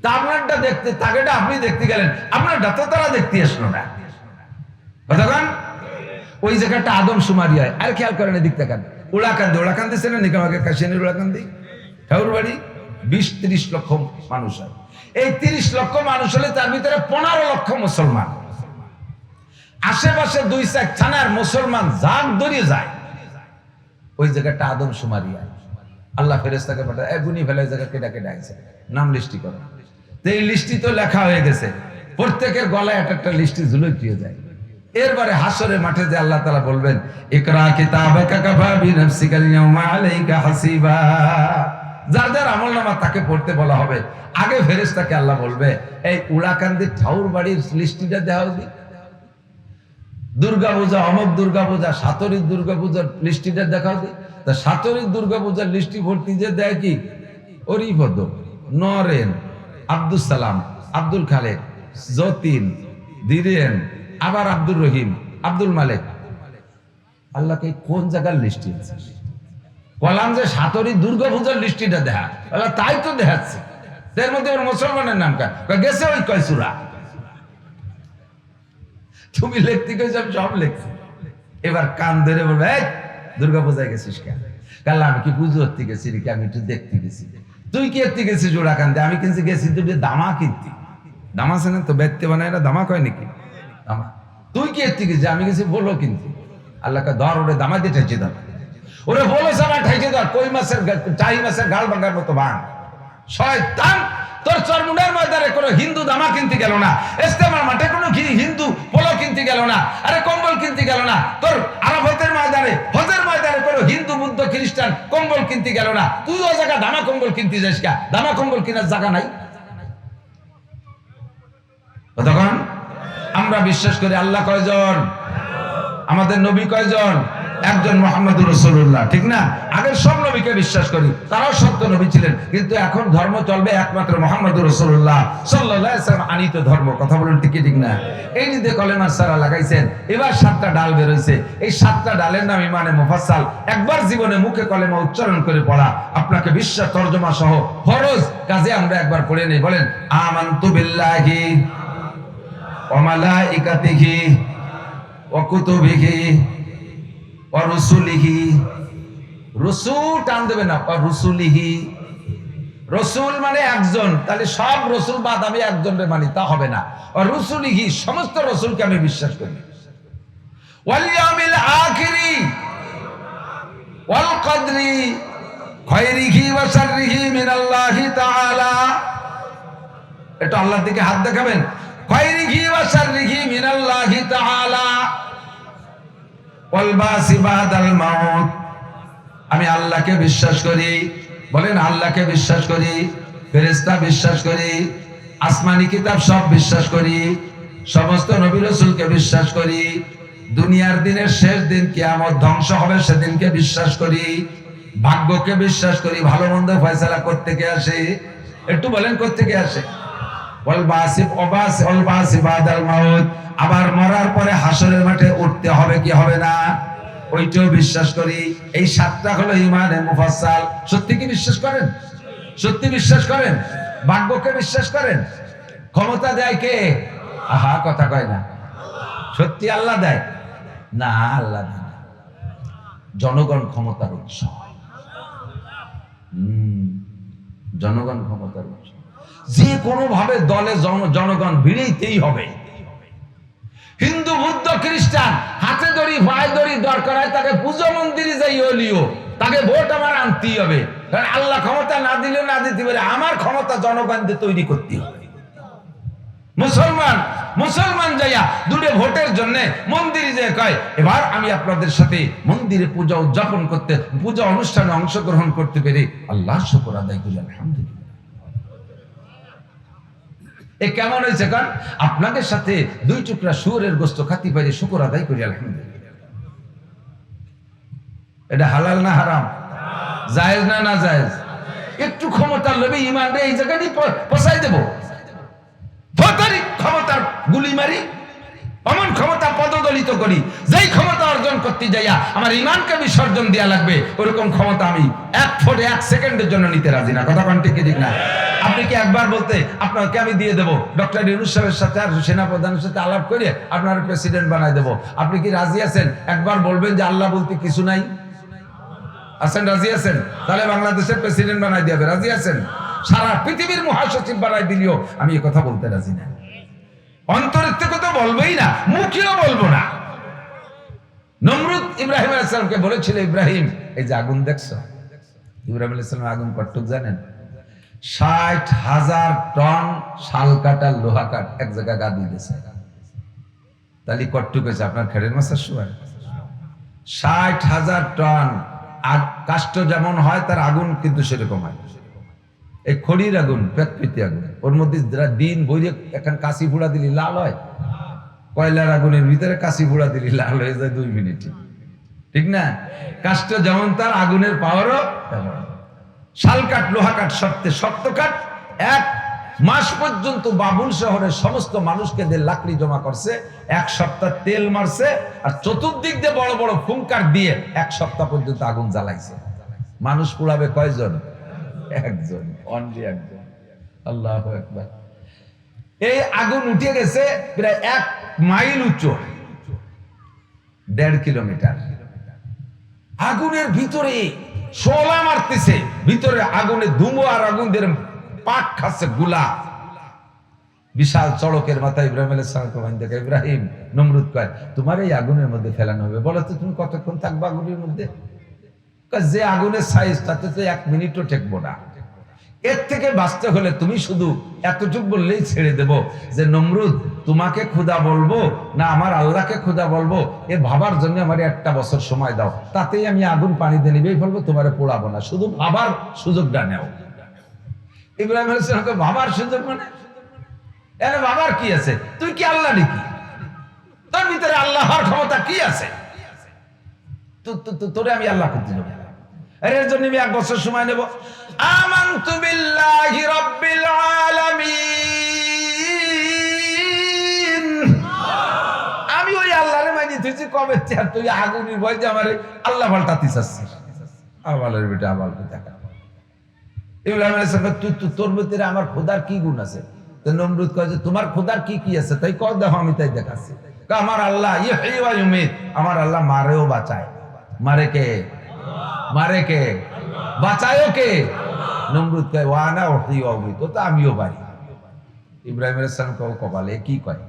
S1: তা আপনারটা দেখতে, তাকেটা আপনি দেখতে গেলেন, আপনারটা তো তারা দেখতে আসলো না। কতক্ষণ ওই জায়গাটা আদমশুমারি হয়। আর খেয়াল করেন এদিক তাকান, ওড়াকান্দি, ওড়াকান্দি ছিলেন নাকি? আমাকে কাশিয়ানির ওড়াকান্দি ঠাকুর বাড়ি 20-30 লক্ষ মানুষ হয়। এই 30 লক্ষ মানুষ হলে তার ভিতরে 15 লক্ষ মুসলমান। আশেপাশে 2-4 থানার মুসলমান জাগ দড়িয়ে যায়, ওই জায়গাটা আদমশুমারি হয়। আল্লাহ ফেরেশতাকে পাঠায়, গুনি ফেলে জায়গা কেটা কেটে আছে, নাম লিস্টি করো। তো এই লিস্টি তো লেখা হয়ে গেছে, প্রত্যেকের গলায় একটা লিস্টি ঝুলে দিয়ে যায়। এরপরে হাসরের মাঠে যে আল্লাহ তাআলা বলবেন, ইকরা কিতাবাকা কাফা বিনাফসিকা আল-ইয়াওমা আলাইকা হাসিবা, যার যার আমলনামা তাকে পড়তে বলা হবে। আগে ফেরেশতাকে আল্লাহ বলবে, এই উড়াকান্দির ঠাউর বাড়ির লিস্টিটা দেওয়া দি, দুর্গা পূজা, অমক দুর্গা পূজা, সাতরীর দুর্গা পূজার লিস্টিটা দেখাও দি। তা সাতরীর দুর্গা পূজার লিস্টি ভর্তি যে দেয় কি, অরিপদ, নরেন, আব্দুল সালাম, আব্দুল খালেক, যতীন, ধীরেন, আবার আব্দুর রহিম, আব্দুল মালিক। আল্লাহকে কোন জায়গার লিস্টি আছে? কলাম যে সাতরী দুর্গা পূজার লিস্টিটা দেখা, তাই তো দেখাচ্ছে। এর মধ্যে ওর মুসলমানের নাম গেছে ওই কয়সুরা। তুমি লিখতে গেছো, সব লিখছি। এবার কান ধরে বলবে, এই দুর্গা পূজায় গেছিস কেন? কাল আমি কি পুজো করতে গেছি নাকি? আমি একটু দেখতে গেছি। তুই কি একটি গেছিস ওরা কান্দে? আমি কিন্তু গেছি তুই দামা কিনতি। দামা আছে না তো, ব্যক্তি বানায় না, দামা কয় নাকি? দামা। তুই কি একটি গেছিস? আমি গেছি বলো কিনতি। আল্লাহকে ধর, ওরে দামা দিয়ে ঠাইছে ধর, ওরে বলো সামা ঠাইছে ধর, কই মাছের চাই মাছের গাল ভাঙার মতো ভাঙ। শয়তান, তোর চরমুন্ডার ময়দানে কোনো হিন্দু দামা কিনতে গেল না, ইস্তেমার মাঠে কোনো হিন্দু পোলো কিনতে গেল না, আরে কম্বল কিনতে গেল না, তোর আরাফাতের ময়দানে, হজের ময়দানে কোনো হিন্দু বুদ্ধ খ্রিস্টান কম্বল কিনতে গেল না। তুই ওই জায়গা দামা কম্বল কিনতে যাস কা? দামা কম্বল কেনার জায়গা নাই। তখন আমরা বিশ্বাস করি আল্লাহ কয়জন, আমাদের নবী কয়জন? একজন, মুহাম্মদুর রাসূলুল্লাহ, ঠিক না? আগের সব নবীকে বিশ্বাস করি, তারাও সত্য নবী ছিলেন, কিন্তু এখন ধর্ম চলবে একমাত্র মুহাম্মদুর রাসূলুল্লাহ সাল্লাল্লাহু আলাইহি ওয়াসাল্লাম আনিত ধর্ম। কথা বলুন ঠিক কি ঠিক না? এই যে কলেমার সারা লাগাইছেন, এবার 7টা ডাল বের হইছে। এই 7টা ডালের নাম ইমানে মুফাসসাল। একবার জীবনে মুখে কলেমা উচ্চারণ করে পড়া আপনাকে বিশ্বাস তরজমা সহ ফরজ। কাজে আমরা একবার পড়ে নেই, বলেন আমানতু বিল্লাহি ওয়া মালাইকাতিহি ওয়া কুতুবিহি ওয়া রুসুলিহি। রসুল টান দেবে না, রসুলিহি। রসুল মানে একজন, তাহলে সব রসুল বাদ আমি একজনের মানি, তা হবে না। রসুলিহি, সমস্ত রসুলকে আমি বিশ্বাস করি। ওয়াল ইয়াউমিল আখিরি ওয়াল কদরি খায়রিহি ওয়া শাররিহি মিনাল্লাহি তাআলা। এটা আল্লাহর দিকে হাত দেখাবেন, খায়রিহি ওয়া শাররিহি মিনাল্লাহি তাআলা ওয়াল বাসি বাদাল মাউত। আমি আল্লাহকে বিশ্বাস করি, বলেন আল্লাহকে বিশ্বাস করি, ফেরেশতা বিশ্বাস করি, আসমানি কিতাব সব বিশ্বাস করি, সমস্ত নবী রাসূলকে বিশ্বাস করি, দুনিয়ার দিনের শেষ দিন কিয়ামত ধ্বংস হবে সেদিনকে বিশ্বাস করি, ভাগ্যকে বিশ্বাস করি, ভালো মন্দ ফয়সালা করতে কে আসে? একটু বলেন করতে কে আসে? আবার মরার পরে হাসরের মাঠে উঠতে হবে কি হবে না, ওইটাও বিশ্বাস করি। এই 7টা হলো ঈমানে মুফাসসাল। সত্যি কি বিশ্বাস করেন? সত্যি বিশ্বাস করেন? ভাগ্যকে বিশ্বাস করেন? ক্ষমতা দেয় কে? আহা, কথা কয় না। সত্যি আল্লাহ দেয় না? আল্লাহ দেয় না, জনগণ ক্ষমতার উৎস। জনগণ ক্ষমতার উৎস। যে কোনো ভাবে দলে জনগণ ভিড়েইতেই হবে। হিন্দু, বৌদ্ধ, খ্রিস্টান হাতে ধরি পায়ে ধরি, দরকার হয় তাকে পূজা মন্দিরে যাই হলিও তাকে ভোট আমার আনতেই হবে। কারণ আল্লাহ ক্ষমতা না দিলেও না দিতে পারে, আমার ক্ষমতা জনগণদের তৈরি করতে হবে। মুসলমান যাইয়া দূরে ভোটের জন্য মন্দিরে যে কয় এবার আমি আপনাদের সাথে মন্দিরে পূজা উদযাপন করতে, পূজা অনুষ্ঠানে অংশগ্রহণ করতে পেরে আল্লাহর শুকর আদায় করি, আলহামদুলিল্লাহ। এ কেমন হয়েছে? কারণ আপনাদের সাথে 2 টুকরা শুয়োরের গোশত খাতি পারি, শুকর আদায় করি, আলহামদুলিল্লাহ। এটা হালাল না হারাম? জায়েজ না না জায়েজ? একটু ক্ষমতার লোভে ঈমান রে এই জায়গায় পচাই দেব, ক্ষমতার গুলি মারি, অমন ক্ষমতা পদদলিত করি, যেই ক্ষমতা অর্জন করতে যাইয়া আমার ঈমানকে বিসর্জন দেয়া লাগবে, ওরকম ক্ষমতা আমি 1 সেকেন্ডের জন্য নিতে রাজি না। কথা কোন ঠিক ঠিক না? আপনি কি একবার বলতে আপনাকে আমি দিয়ে দেবো, ডক্টর ইউনূস সাহেবের সাথে আর সেনাপ্রধানের সাথে আলাপ করে আপনার প্রেসিডেন্ট বানাই দেবো, আপনি কি রাজি আছেন? একবার বলবেন যে আল্লাহ বলতে কিছু নাই, আছেন? রাজি আছেন? তাহলে বাংলাদেশের প্রেসিডেন্ট বানাই দিবে, রাজি আছেন? সারা পৃথিবীর মহাসচিব বানাই দিলেও আমি এই কথা বলতে রাজি না। অন্তরের থেকে তো বলবেই না, মুখেও বলবো না। নমরুদ ইব্রাহিম আলাইহিস সালামকে বলেছিল, ইব্রাহিম এই যে আগুন দেখছো, ইব্রাহিম আলাইহিস সালাম আগুন কতটুক জানেন? 60,000 টন শাল কাটা লোহা কাঠ এক জায়গায় গা দিয়ে দিয়েছে। তাহলে কতটুক হয়েছে আপনার খেড়ের মাছের সময়? 60,000 টন। আর কাষ্ঠ যেমন হয় তার আগুন কিন্তু সেরকম হয়। এই খড়ির আগুন, পেতপেতে আগুন, ওর মধ্যে দিন বইরে এখন কাশি ফুড়া দিলি লাল হয়। কয়লার আগুনের ভিতরে কাশি ফুড়া দিলি লাল হয়ে যায় 2 মিনিটে, ঠিক না? কাষ্ঠ যেমন তার আগুনের পাওয়ারও তেমন। শাল কাঠ, লোহা কাঠ, সবচেয়ে শক্ত কাঠ। 1 মাস পর্যন্ত বাবুল শহরের সমস্ত মানুষকে দিয়ে লাকড়ি জমা করছে, 1 সপ্তাহ তেল মারছে, আর চতুর্দিক দিয়ে বড় বড় ফুঙ্কার দিয়ে 1 সপ্তাহ পর্যন্ত আগুন জ্বালাইছে। মানুষ পুড়াবে কয়জন? 1 জন, অনলি 1 জন। আল্লাহু আকবার। এই আগুন উঠে গেছে প্রায় 1 মাইল উঁচু, 1.5 কিলোমিটার। আগুনের ভিতরে শোলা মারতেছে, ভিতরে আগুনে ধুমো আর আগুনদের পাক খাচ্ছে গুলা। বিশাল চড়কের মাথায় ইব্রাহিম আলাইহিস সালামকে বাঁধে দেখে ইব্রাহিম, নমরুদ কয় তোমার এই আগুনের মধ্যে ফেলানো হবে, বলো তো তুমি কতক্ষণ থাকবে আগুনের মধ্যে? যে আগুনের সাইজ তাতে তো 1 মিনিটও ঠেকবো না। এর থেকে বাঁচতে হলে তুমি শুধু এতটুকু বললেই ছেড়ে দেব যে নমরুদ তোমাকে খোদা বলবো না আমার আল্লাহকে খোদা বলবো, এ ভাবার জন্য আমার 1টা বছর সময় দাও, তাতেই আমি আগুন পানি দিয়ে নিবেই ফেলবো, তোমারে পোড়াবো না, শুধু ভাবার সুযোগটা নেও। ইব্রাহিম আলাইহিস সালামকে ভাবার সুযোগ মানে এনে ভাবার কি আছে? তুই কি আল্লাহ নাকি? তোর ভিতরে আল্লাহর ক্ষমতা কি আছে? তোরে আমি আল্লাহ করতে দেব, এর জন্য আমি 1 বছর সময় নেব। আমানতু বিল্লাহি রাব্বিল আলামিন, আমি ওই আল্লাহরে মানি তুই কবে তুই আগুনের ভয় যে আমারে আল্লাহ পাল্টাতে চাচ্ছিস। আবালের বেটা আবাল দেখা। ইব্রাহিম আলাইহিস সালাম তোর ভিতরে আমার খোদার কি গুণ আছে? তো নমরুদ কয় যে তোমার খোদার কি কি আছে তাই কও, দেখো আমি তাই দেখাচ্ছি। আমার আল্লাহ ইহয়ী ওয়া ইউমীত, আমার আল্লাহ মারেও বাঁচায়। মারে কে? মারে কে? বাঁচায়ও কে? নমরুদ কয় ওয়া আনা উহয়ী ওয়া উমীত, তো আমিও পারি। ইব্রাহিম আলাইহিস সালাম কপালে কি কয়?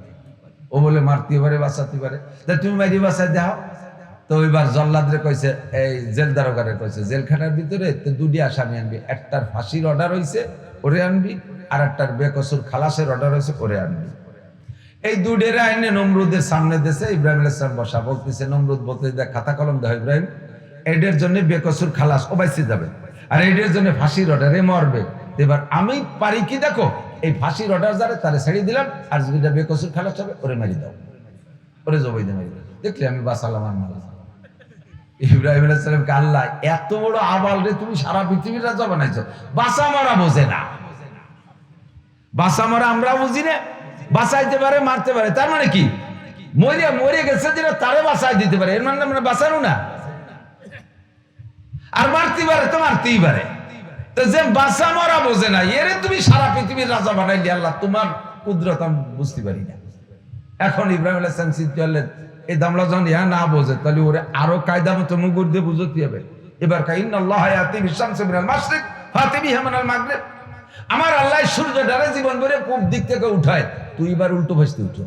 S1: ও বলে মারতে পারে বাঁচাতে পারে, তা তুমি মারি বাঁচাই দাও। তো এবার জল্লাদরে কইছে, এই জেল দারোগারে কইছে জেলখানার ভিতরে 2টি আসামি আনবি, একটার ফাঁসির অর্ডার হইছে ওরে আনবি, আর একটার বেকসুর খালাসের অর্ডার হয়েছে ওরে আনবি। এই 2 আইনে নমরুদের সামনে দেশে ইব্রাহিম আলাইহিস সালাম বসা, বলতেছে নমরুদ বলতে দেখ খাতা কলম দাও ইব্রাহিম, এদের জন্য বেকসুর খালাস ও বাইসে যাবে, আর এদের জন্য ফাঁসির অর্ডার এ মরবে। এবার আমি পারি কি দেখো, এই ফাঁসির অর্ডার যারে তারে ছেড়ে দিলাম, আর যেটা বেকসুর খালাস হবে ওরে মারি দাও, ওরে জবাই দিয়ে মারি দাও। দেখলে আমি বাঁচালাম আর মারা। ইব্রাহিম আলাইহিস সালামকে আল্লাহ এত বড় আবাল রে তুমি সারা পৃথিবীর রাজা বানাইছো, বাঁচা মারা বোঝে না। বাঁচা মারা আমরা বুঝি না, বাঁচাইতে পারে মারতে পারে, তার মানে কি মরে গেছে যেটা তারে বাঁচাই দিতে পারে, এর মানে আমরা বাঁচানো না। আর মারতে পারে তো মারতেই পারে, তো যে বাঁচা মারা বোঝে না এরে তুমি সারা পৃথিবীর রাজা বানাইলি আল্লাহ, তোমার কুদরত আমি বুঝতে পারি না। এখন ইব্রাহিম আলাইহিস সালাম চিন্তা করলেন এই দামলা যখন ইহা না বোঝে তাহলে ওরে আরো কায়দা মতো মুগুর দিয়ে বুঝতে হবে। এবার ইন্নাল্লাহা ইয়াতি বিশ-শামসি মিনাল মাশরিক ফাতি বিহা মিনাল মাগরিব, আমার আল্লাহ সূর্যটারে জীবন ভরে পূব দিক থেকে উঠায়, তুই এবার উল্টো ভাসতে উঠো।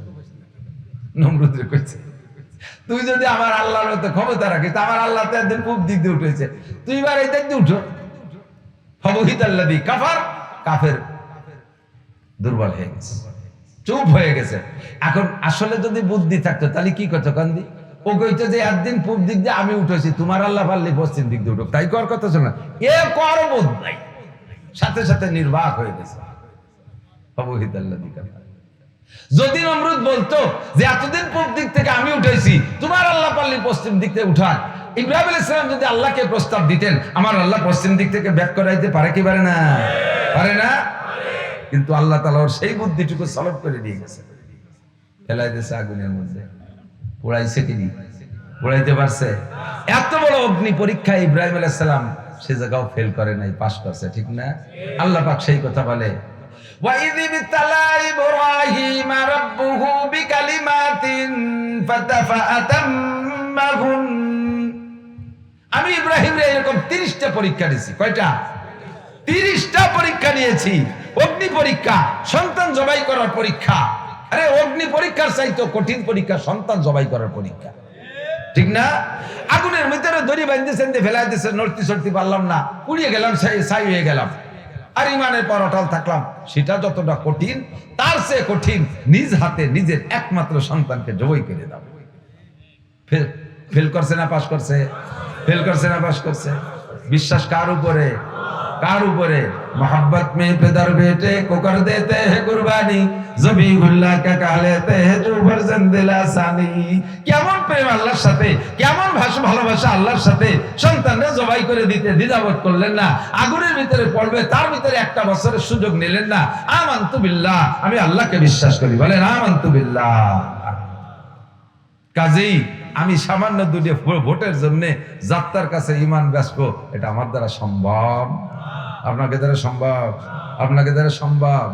S1: নমরুদ রে কইছে তুই যদি আমার আল্লাহর মতো ক্ষমতা রাখিস, আমার আল্লাহ তো একদিন পূব দিক দিয়ে উঠেছে, তুই এবার এই দিক দিয়ে উঠো। ফাবহিতাল্লাযী কাফার, কাফের দুর্বল হয়ে গেছে, চুপ হয়ে গেছে। এখন আসলে যদি বুদ্ধি থাকতো তাহলে কি করতো কান্দি, ও কইতো যে একদিন পূব দিক দিয়ে আমি উঠেছি, তোমার আল্লাহ পারলে পশ্চিম দিক দিয়ে উঠো, তাই কর কথা শোনা, এ কর বোধ নাই, সাথে সাথে নির্বাক হয়ে গেছে। যদি নমরুদ বলতো যে এতদিন পূব দিক থেকে আমি উঠেছি, তোমার আল্লাহ পারলে পশ্চিম দিক থেকে উঠান, ইব্রাহিম আলাইহিস সালাম যদি আল্লাহকে প্রস্তাব দিতেন, আমার আল্লাহ পশ্চিম দিক থেকে ব্যাক করাইতে পারে কি পারে না? পারে না। কিন্তু আল্লাহ তাআলা ওর সেই বুদ্ধিটুকু সলভ করে দিয়ে গেছে, ফেলাই দিয়েছে আগুনের মধ্যে। পোড়াইছে কি পোড়াইতে পারছে? এত বড় অগ্নি পরীক্ষা ইব্রাহিম আলাইহিস সালাম সে জায়গাও ফেল করে নাই, পাস করছে, ঠিক না? আল্লাহ পাক সেই কথা বলে وَإِذِ ابْتَلَى إِبْرَاهِيمَ رَبُّهُ بِكَلِمَاتٍ فَأَتَمَّهُنَّ, আমি ইব্রাহিমরে এরকম 30টা পরীক্ষা দিয়েছি। কয়টা? 30টা পরীক্ষা নিয়েছি। অগ্নি পরীক্ষা, সন্তান জবাই করার পরীক্ষা। আরে অগ্নি পরীক্ষার চাইতো কঠিন পরীক্ষা সন্তান জবাই করার পরীক্ষা, ঠিক না? আগুনের ভিতরে দড়ি বাঁধতেছেন, ফেলাই দিয়েছেন, নড়তে চড়তে পারলাম না, পুড়িয়ে গেলাম, ছাই হয়ে গেলাম, আর ইমানের পর অটল থাকলাম। সেটা যতটা কঠিন, তার চেয়ে কঠিন নিজ হাতে নিজের একমাত্র সন্তানকে জবাই করে দাও। ফেল করছে না পাস করছে? ফেল করছে না পাস করছে? বিশ্বাস কার উপরে? কার উপরে? मोहब्बत में पितर बेटे को कर देते हैं कुर्बानी, ज़बीहुल्लाह का कह लेते हैं जो फर्जंद लासानी। কেমন প্রেম আল্লাহর সাথে, কেমন ভালোবাসা আল্লাহর সাথে, সন্তানরা জবাই করে দিতে দ্বিধাবোধ করলেন না। আগুনের ভিতরে পড়বে, তার ভিতরে একটা বছরের সুযোগ নিলেন না। আমানতু বিল্লাহ, আমি আল্লাহকে বিশ্বাস করি, বলেন আমানতু বিল্লাহ। কাজেই আমি সামান্য দুটো ভোটের জন্য যাত্রার কাছে ঈমান বেচবো, এটা আমার দ্বারা সম্ভব? আপনাকে দ্বারা সম্ভব? আপনাকে দ্বারা সম্ভব?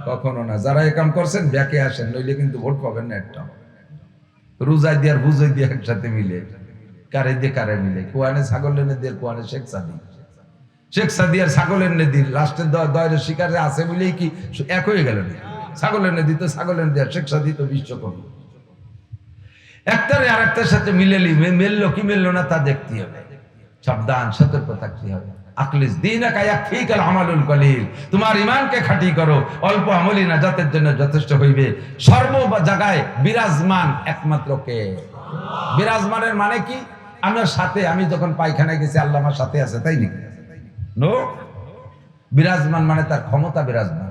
S1: কখনো না। যারা এই কাম করছেন ব্যাকে আসেন, নইলে কিন্তু ভোট পাবেন না। একটা রোজাই দিয়ে আর বুঝাই দিয়ে একসাথে মিলে, কারে দিয়ে কারে মিলে, কোয়ানে ছাগল এনে দিয়ে, কোয়ানে শেখ সাদি আর ছাগল এনে দিন, লাস্টের দয়ের শিকারে আছে মিলেই কি এক হয়ে গেল না? ছাগল এনে দিত, ছাগল এনে দিয়ে শেখ সাদি তো বিশ্বকবি, একটারে আর একটার সাথে মিলেলি, মেললো কি মেললো না তা দেখতে হবে। সাবধান, সতর্ক থাকতে হবে। আখলিস দীনাকা ইয়াকফিকাল আমালুল কলিল, তোমার ঈমানকে খাঁটি করো, অল্প আমলই নাজাতের জন্য যথেষ্ট হইবে। সর্ব জায়গায় বিরাজমান একমাত্র কে? বিরাজমানের মানে কি? আমার সাথে, আমি যখন পায়খানায় গেছি আল্লাহ আমার সাথে আছে, তাই নাকি? নো, বিরাজমান মানে তার ক্ষমতা বিরাজমান,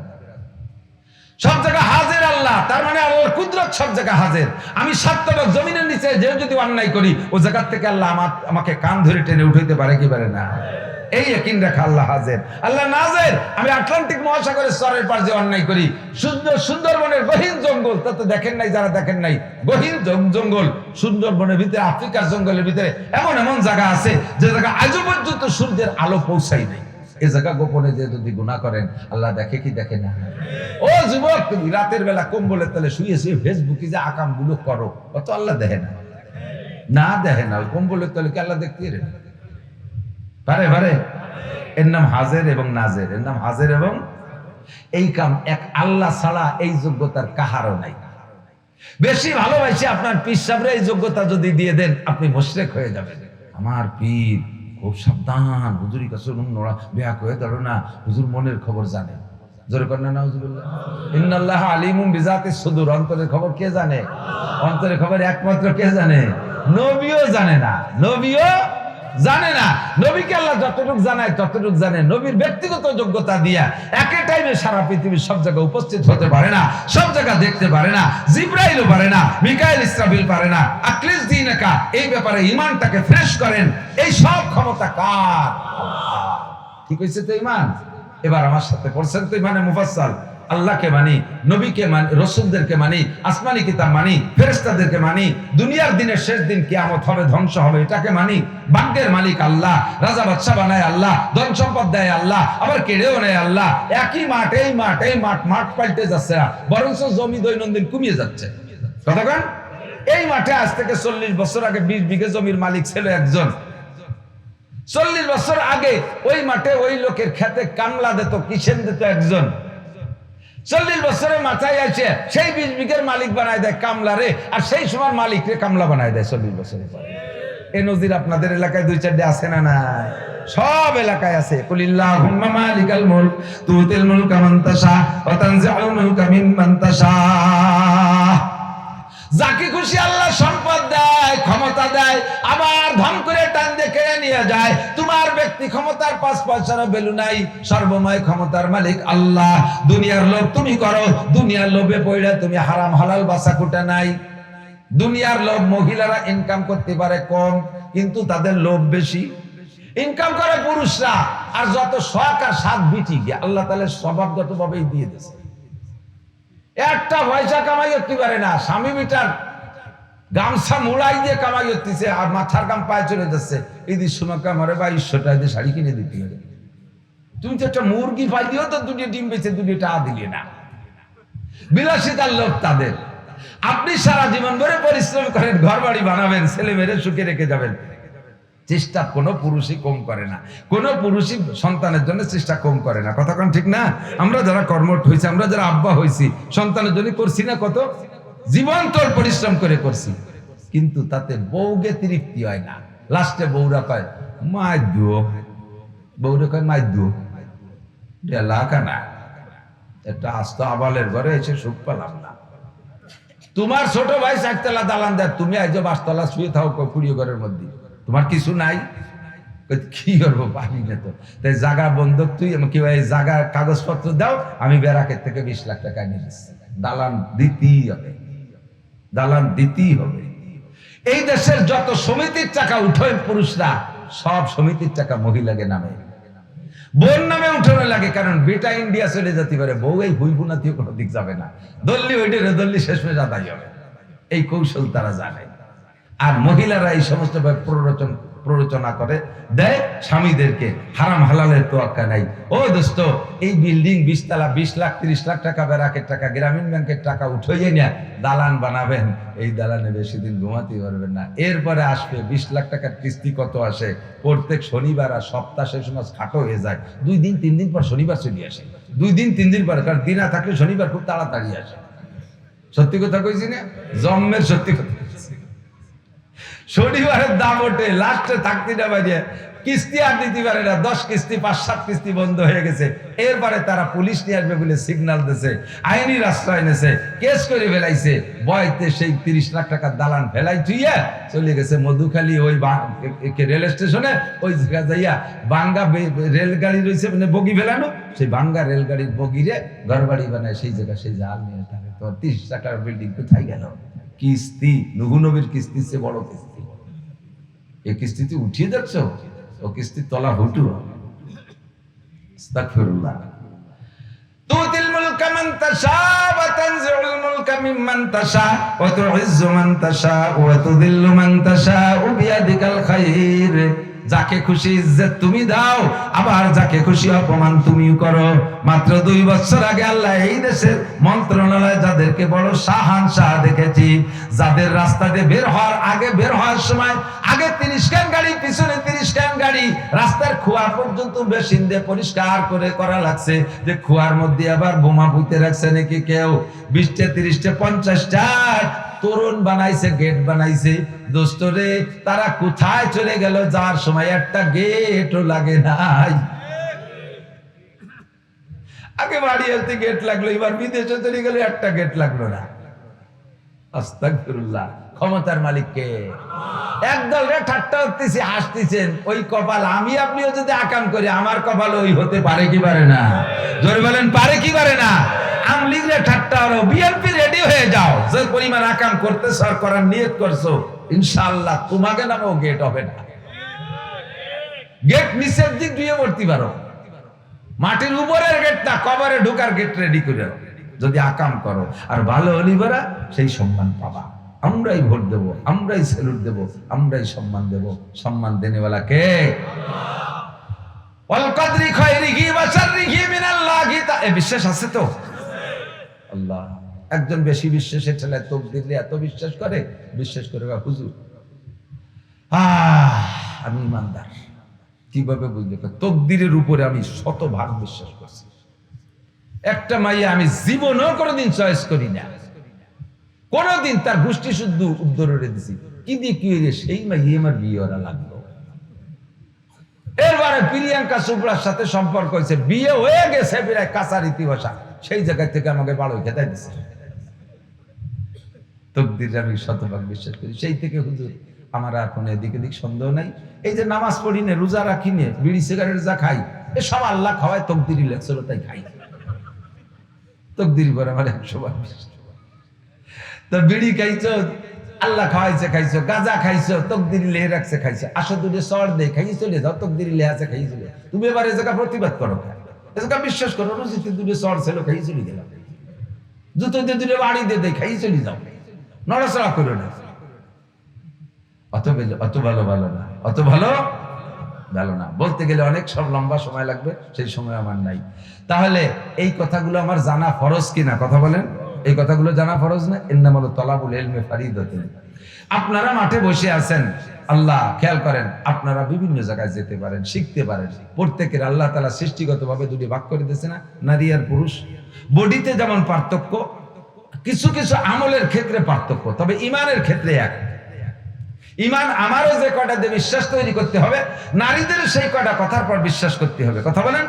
S1: সব জায়গায় হাজির আল্লাহ, তার মানে আল্লাহর কুদরত সব জায়গায় হাজির। আমি 7 তবক জমিনের নিচে যে যদি অন্যায় করি, ও জায়গা থেকে আল্লাহ আমাকে কান ধরে টেনে উঠাইতে পারে কি পারে না? এই ইয়াকিন রাখা আল্লাহ হাজির, আল্লাহ নাজির। আমি আটলান্টিক মহাসাগরের স্তরের পার যে অন্যায় করি, সুন্দরবনের গহীন জঙ্গল, তা তো দেখেন নাই, যারা দেখেন নাই, গহীন জঙ্গল, সুন্দরবনের ভিতরে, আফ্রিকার জঙ্গলের ভিতরে এমন এমন জায়গা আছে যে জায়গা আজও পর্যন্ত সূর্যের আলো পৌঁছাই নাই। এই জায়গা গোপনে যে যদি গুনাহ করেন, আল্লাহ দেখে কি দেখে না? ও যুবক, তুমি রাতের বেলা কম্বলের তলে শুয়ে শুয়ে ফেসবুকে যে আকাম গুলো করো, অত আল্লাহ দেখে না? না দেখে না। কম্বলের তলে কি আল্লাহ দেখতে পারে? পারে। এর নাম হাজির এবং নাজির, এর নাম হাজির এবং এই কাম এক আল্লাহ ছাড়া এই যোগ্যতার কাহারও নাই। বেশি ভালোবাসি আপনার পীর সাহেবরে এই যোগ্যতা যদি দিয়ে দেন, আপনি মুশরিক হয়ে যাবেন। আমার পীর খুব সাবধান, হুজুরি কাছে নোড়া বেয়া করে ধরো না, হুজুর মনের খবর জানে। জোরে করেন না নাউজুবিল্লাহ। ইন্নাল্লাহা আলিমুম বিযাতিস সুদূর, অন্তরের খবর কে জানে? অন্তরের খবর একমাত্র কে জানে? নবীও জানে না, নবীও জানে না। নবীকে আল্লাহ যতটুকু জানায় ততটুকু জানে। নবীর ব্যক্তিগত যোগ্যতা দিয়া একে টাইমে সারা পৃথিবীর সব জায়গায় উপস্থিত হতে পারে না, সব জায়গা দেখতে পারে না। জিব্রাইলও পারে না, মিকাইল ইসরাফিল পারে না। আকলিস দীনাকা, এই ব্যাপারে ঈমানটাকে ফ্রেশ করেন, এই সব ক্ষমতা কার? ঠিক হইছে তো ঈমান? এবার আমার সাথে পড়ছেন তো ঈমানে মুফাসসাল। আল্লাহকে মানি, নবীকে মানি, রাসূলদেরকে মানি, আসমানি কিতাব মানি, ফেরেশতাদেরকে মানি, দুনিয়ার দিনের শেষ দিন কিয়ামত হবে, ধ্বংস হবে, এটাকে মানি। ভাগ্যের মালিক আল্লাহ, রাজা বাদশা বানায় আল্লাহ, ধন সম্পদ দেয় আল্লাহ, আবার কেড়েও নেয় আল্লাহ। একই মাঠ, এই মাঠ পাল্টে যাচ্ছে না, বরঞ্চ জমি দৈনন্দিন কমিয়ে যাচ্ছে। কতক্ষণ? এই মাঠে আজ থেকে 40 বছর আগে 20 বিঘা জমির মালিক ছিল একজন। 40 বছর আগে ওই মাঠে ওই লোকের খেতে কামলা দিত, কিষেন দিত একজন। 40 বছরের মাথায় আছে সেই 20 বিঘের মালিক বানায় দেয় কামলা রে, আর সেই সময় মালিক রে কামলা বানায় দেয় 40 বছরের পরে। এই নজির আপনাদের এলাকায় 2-4টা আছে না? না, সব এলাকায় আছে। কুলিল্লাহুম্মা মালিকাল মুলক তুতিল মুলকা মান তাশা ওয়া তানজিউল মুলকা মিম্মান তাশা। যাকে খুশি আল্লাহ সম্পদ দেয়, ক্ষমতা দেয়, আবার ধন করে টান দিয়ে কেড়ে নিয়ে যায়। তোমার ব্যক্তি ক্ষমতার 5 পয়সারও ভ্যালু নাই। সর্বময় ক্ষমতার মালিক আল্লাহ। দুনিয়ার লোভ তুমি করো, দুনিয়ার লোভে পড়ে তুমি হারাম হালাল বাছা কুটা নাই। দুনিয়ার লোভ, মহিলারা ইনকাম করতে পারে কম, কিন্তু তাদের লোভ বেশি। ইনকাম করে পুরুষরা, আর যত শখ আর সাত বিটি আল্লাহ তাআলা স্বভাবগত ভাবেই দিয়ে দিয়েছে। একটা পয়সা কামাই করতে পারে না, স্বামী মিটার গামছা মুড়াই দিয়ে কামাই করতেছে, আর মাথার গাম পায়ে চলে যাচ্ছে। ঈদের সময় কামারে 2200 টাকা দিয়ে শাড়ি কিনে দিতে হবে। তুমি তো একটা মুরগি পাই দিও তো, 2টি ডিম বেচে 2টি টাকা দিলে না। বিলাসিতার লোক তাদের। আপনি সারা জীবন ধরে পরিশ্রম করেন, ঘর বাড়ি বানাবেন, ছেলে মেয়েদের সুখে রেখে যাবেন, চেষ্টা কোনো পুরুষই কম করে না। কোন পুরুষই সন্তানের জন্য চেষ্টা কম করে না। কথা কোন ঠিক না? আমরা যারা কর্মঠ হয়েছি, আমরা যারা আব্বা হয়েছি, সন্তানের জন্য করছি না কত? জীবন তোর পরিশ্রম করে করছি, কিন্তু তাতে বউকে তৃপ্তি হয় না। লাস্টে বউরা কয় মাই দিও, বউরা কয় মাই দিও, এলাকা না, একটা আস্ত আবালের ঘরে এসে সুখ পেলাম না। তোমার ছোট ভাই 4 তলা দালান দেয়, তুমি আজ 5 তলা শুয়ে থাকো কুড়িয়ে ঘরের মধ্যে, তোমার কিছু নাই। কি করবো, পারি না তো। তাই জায়গা বন্ধক, তুই আমাকে জায়গা কাগজপত্র দাও, আমি বেড়াকের থেকে 20 লাখ টাকা নিয়ে দিচ্ছি। দালান দিতেই হবে, দালান দিতেই হবে। এই দেশের যত সমিতির টাকা উঠোয় পুরুষরা, সব সমিতির টাকা মহিলাকে নামে, বোন নামে উঠানো লাগে। কারণ বেটা ইন্ডিয়া চলে যেতে পারে, বউ এই হুইফুনাতিও কোনো দিক যাবে না। দল্লি ওইটে দল্লি শেষ হয়ে যাতাই হবে, এই কৌশল তারা জানে। আর মহিলারা এই সমস্ত প্ররোচনা করে দেয় স্বামীদেরকে। হারাম হালালের তোয়াক্কা নাই। ও দোস্ত, এই বিল্ডিং 20 তলা 20 লাখ 30 লাখ টাকা ব্যারাকের টাকা, গ্রামীণ ব্যাংকের টাকা উঠাইয়ে নিয়ে দালান বানাবেন, এই দালানে বেশি দিন ঘুমাতে পারবেন না। এরপরে আসবে 20 লাখ টাকার কিস্তি কত আসে প্রত্যেক শনিবার, আর সপ্তাহ শেষ মাস খাটো হয়ে যায়। 2 দিন 3 দিন পর শনিবার চলে আসে, 2 দিন 3 দিন পর। কারণ দিনা থাকলে শনিবার খুব তাড়াতাড়ি আসে। সত্যি কথা কইছি না? জন্মের সত্যি কথা। শনিবারের দাম ওঠে, লাস্টে থাকতে না বাজে, কিস্তি আর দিতে পারে না। 10 কিস্তি 5-7 কিস্তি বন্ধ হয়ে গেছে। এরপরে তারা পুলিশ নিয়ে আসবে বলে সিগন্যাল দিয়েছে, আইনির আশ্রয় নিয়েছে, কেস করে ফেলাইছে। বয়তে সেই 30 লাখ টাকার দালান ফেলাই থুইয়া চলে গেছে মধুখালী ওই রেল স্টেশনে। ওই জায়গা যাইয়া বাঙ্গা রেলগাড়ি রয়েছে, মানে বগি ফেলানো, সেই বাঙ্গা রেলগাড়ির বগিরে ঘর বাড়ি বানায়, সেই জায়গা সেই জাল নিয়ে থাকে। তো 30 টাকার বিল্ডিং কোথায় গেল? কিস্তি, নূহ নবীর কিস্তি সে বড় কিস্তি। এই কিস্তিতে উঠিয়ে যাচ্ছ, ও কিস্তির তলা হুটু। আস্তাগফিরুল্লাহ। তুতিল মুলকা মান তাশা ওয়া তানজিউল মুলকা মিম্মান তাশা ওয়া তুইজ্জু মান তাশা ওয়া তুযিল্লু মান তাশা বিয়াদিকাল খায়র। যাকে খুশি ইজ্জত তুমি দাও, আবার যাকে খুশি অপমান তুমিও করো। মাত্র 2 বছর আগে আল্লাহ এই দেশের মন্ত্রণালয় যাদেরকে বড় শাহানশাহ দেখেছি, যাদের রাস্তা দিয়ে বের হওয়ার আগে, বের হওয়ার সময় আগে 30 কান গাড়ি, পিছনে 30 কান গাড়ি, রাস্তার খোয়া পর্যন্ত বেসিন দিয়ে পরিষ্কার করে করা লাগছে। যে খোয়ার মধ্যে আবার বোমা পুঁতে রাখছে নাকি কেউ, 20টা 30টা 50টা তরুণ বানাইছে, গেট বানাইছে। দোস্ত রে, তারা কোথায় চলে গেল? যার সময় একটা গেটও লাগে নাই। আগে বাড়ি আসতে গেট লাগলো, এবার বিদেশে চলে গেলে একটা গেট লাগলো না। আস্তাগফিরুল্লাহ। ক্ষমতার মালিককে। একদল রে ঠাট্টা করতেছি, হাসতেছেন, ওই কপাল আমি আপনিও যদি আকাম করি আমার কপাল ওই হতে পারে কি পারে না? জোরে বলেন, পারে কি পারে না? আমলিগ রে ঠাট্টা হলো, বিএনপি রেডি হয়ে যাও, যে পরিমাণ আকাম করতেছ আর করার নিয়ত করছো, ইনশাআল্লাহ তোমাকে নামও গেট হবে না। গেট নিচের দিক দিয়ে পড়তে পারো, মাটির উপরের গেট না, কবরে ঢোকার গেট রেডি করে যদি আকাম করো আর ভালো অলিবরা, সেই সম্মান পাবা। আমরাই ভোট দেব, আমরাই স্যালুট দেব, আমরাই সম্মান দেব। সম্মান দেনেওয়ালা কে? ওয়াল কদরি খায়রিহি ওয়া শাররিহি মিনাল্লাহি। এ বিশ্বাস আছে তো? আল্লাহ। একজন বেশি বিশ্বাসে ঠেলে তকদির এত বিশ্বাস করে, বিশ্বাস করে হুজুর আমি ইমানদার। কিভাবে বুঝলে? তকদিরের উপরে আমি শতভাগ বিশ্বাস করছি। একটা মাইয়া আমি জীবনেও কোনোদিন চয়েস করি না, কোনদিন তার গোষ্ঠী শুদ্ধ উদ্ধরে দিছি, কি দিয়ে কি হইলে সেই মাইয়া আমার বিয়ে ওরা লাগলো। এরবারে প্রিয়াঙ্কা চোপড়ার সাথে সম্পর্ক হয়েছে, বিয়ে হয়ে গেছে প্রায় কাঁচার ইতিবাসা, সেই জায়গা থেকে আমাকে বাড়ো খেতে দিচ্ছে। তকদির আমি শতভাগ বিশ্বাস করি। সেই থেকে হুজুর আমার আর কোনো এদিক এদিক সন্দেহ নাই। এই যে নামাজ পড়ি নে, রোজা রাখি নে, বিড়ি সিগারেট যা খাই, এ সব আল্লাহ খাওয়ায়, তকদিরই লেখছিল তাই খাই। তকদির পরে আমার 100বার বিশ্বাস। তো বিড়ি খাইছো, আল্লাহ খাওয়াইছে খাইছো, গাঁজা খাইছো, তকদিরই লেহে রাখছে খাইছো, আসো দূরে চর দে খাইয়ে চলে যাও, তকদিরই লেহে আছে খাইয়ে চলে। তুমি এবার এ জায়গা প্রতিবাদ করো, এ জায়গা বিশ্বাস করো, রুজিতে দূরে চর ছিল খাইয়ে চলে গেলাম, জুতো দিয়ে দূরে বাড়ি দিয়ে দেয় খাইয়ে চলে যাও, নড়াচড়া করো না। অত ভালো না, অত ভালো না। বলতে গেলে অনেক সব লম্বা সময় লাগবে, সেই সময় আমার নাই। তাহলে এই কথাগুলো আমার জানা ফরজ কিনা? কথা বলেন, এই কথাগুলো জানা ফরজ না? ইন্নামাল তালাবুল ইলমি ফারিদাতুন। আপনারা মাঠে বসে আছেন, আল্লাহ খেয়াল করেন, আপনারা বিভিন্ন জায়গায় যেতে পারেন, শিখতে পারেন। প্রত্যেকের আল্লাহ তাআলা সৃষ্টিগতভাবে দুটি ভাগ করে দিয়েছে না, নারী আর পুরুষ। বডিতে যেমন পার্থক্য, কিছু কিছু আমলের ক্ষেত্রে পার্থক্য, তবে ইমানের ক্ষেত্রে এক। ইমান আমারও যে কয়টা দিয়ে বিশ্বাস তৈরি করতে হবে, নারীদের সেই কয়টা কথার পর বিশ্বাস করতে হবে। কথা বলেন।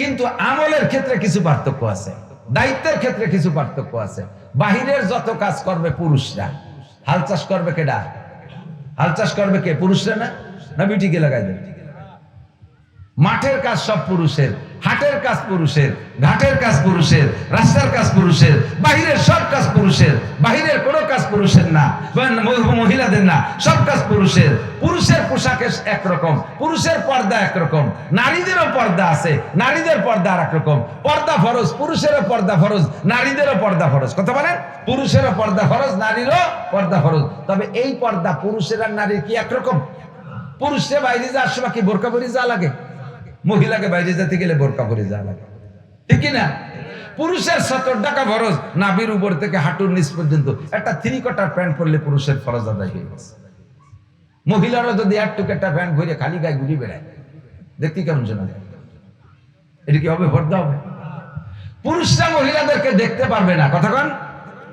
S1: কিন্তু আমলের ক্ষেত্রে কিছু পার্থক্য আছে, দায়িত্বের ক্ষেত্রে কিছু পার্থক্য আছে। বাহিরের যত কাজ করবে পুরুষরা, হাল চাষ করবে কেডা? হাল চাষ করবে কে? পুরুষরা না বিটিকে লাগাই দেবে? মাঠের কাজ সব পুরুষের, হাটের কাজ পুরুষের, ঘাটের কাজ পুরুষের, রাস্তার কাজ পুরুষের, বাহিরের সব কাজ পুরুষের। বাহিরের কোনো কাজ পুরুষের না, মহিলাদের না, সব কাজ পুরুষের। পুরুষের পোশাক একরকম, পুরুষের পর্দা একরকম, নারীদেরও পর্দা আছে, নারীদের পর্দা আর একরকম। পর্দা ফরজ, পুরুষেরও পর্দা ফরজ, নারীদেরও পর্দা ফরজ। কথা বলেন, পুরুষেরও পর্দা ফরজ, নারীরও পর্দা ফরজ। তবে এই পর্দা পুরুষের আর নারীর কি একরকম? পুরুষের বাইরে যাওয়ার সময় কি বোরকা পরে যাওয়া লাগে? মহিলাকে বাইরে যেতে গেলে বোরকা পরে যাওয়া লাগে, ঠিক না? পুরুষের 70 টাকা ফরজ, নাভির উপর থেকে হাঁটুর নিচ পর্যন্ত একটা 3/4 প্যান্ট পরলে পুরুষের ফরজ আদায় হয়ে গেছে। মহিলারা যদি একটুকু একটা প্যান্ট ভরে খালি গায়ে ঘুরে বেড়ায়, দেখতে কেমন শোনা যায়? এটা কি হবে? পর্দা হবে? পুরুষরা মহিলাদেরকে দেখতে পারবে না। কথা কন,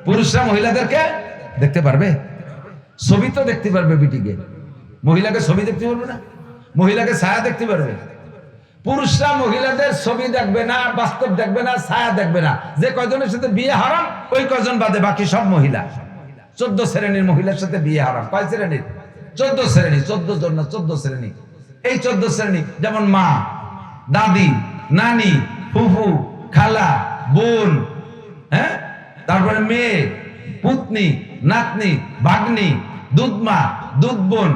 S1: পুরুষরা মহিলাদেরকে দেখতে পারবে? ছবি তো দেখতে পারবে, বিটিকে। মহিলাকে ছবি দেখতে পারবে না, মহিলাকে ছায়া দেখতে পারবে। পুরুষরা মহিলাদের ছবি দেখবে না, বাস্তব দেখবে না, ছায়া দেখবে না। যে কয়জনের সাথে বিয়ে হারাম ওই কয়জন বাদে বাকি সব মহিলা। 14 শ্রেণীর মহিলার সাথে বিয়ে হারাম। কয় শ্রেণীর? 14 শ্রেণী। 14 জন না, 14 শ্রেণী। এই 14 শ্রেণী যেমন মা, দাদি, নানি, ফুফু, খালা, বোন, হ্যাঁ, তারপরে মেয়ে, পুতনি, নাতনি, ভাগ্নি, দুধমা, দুধ বোন,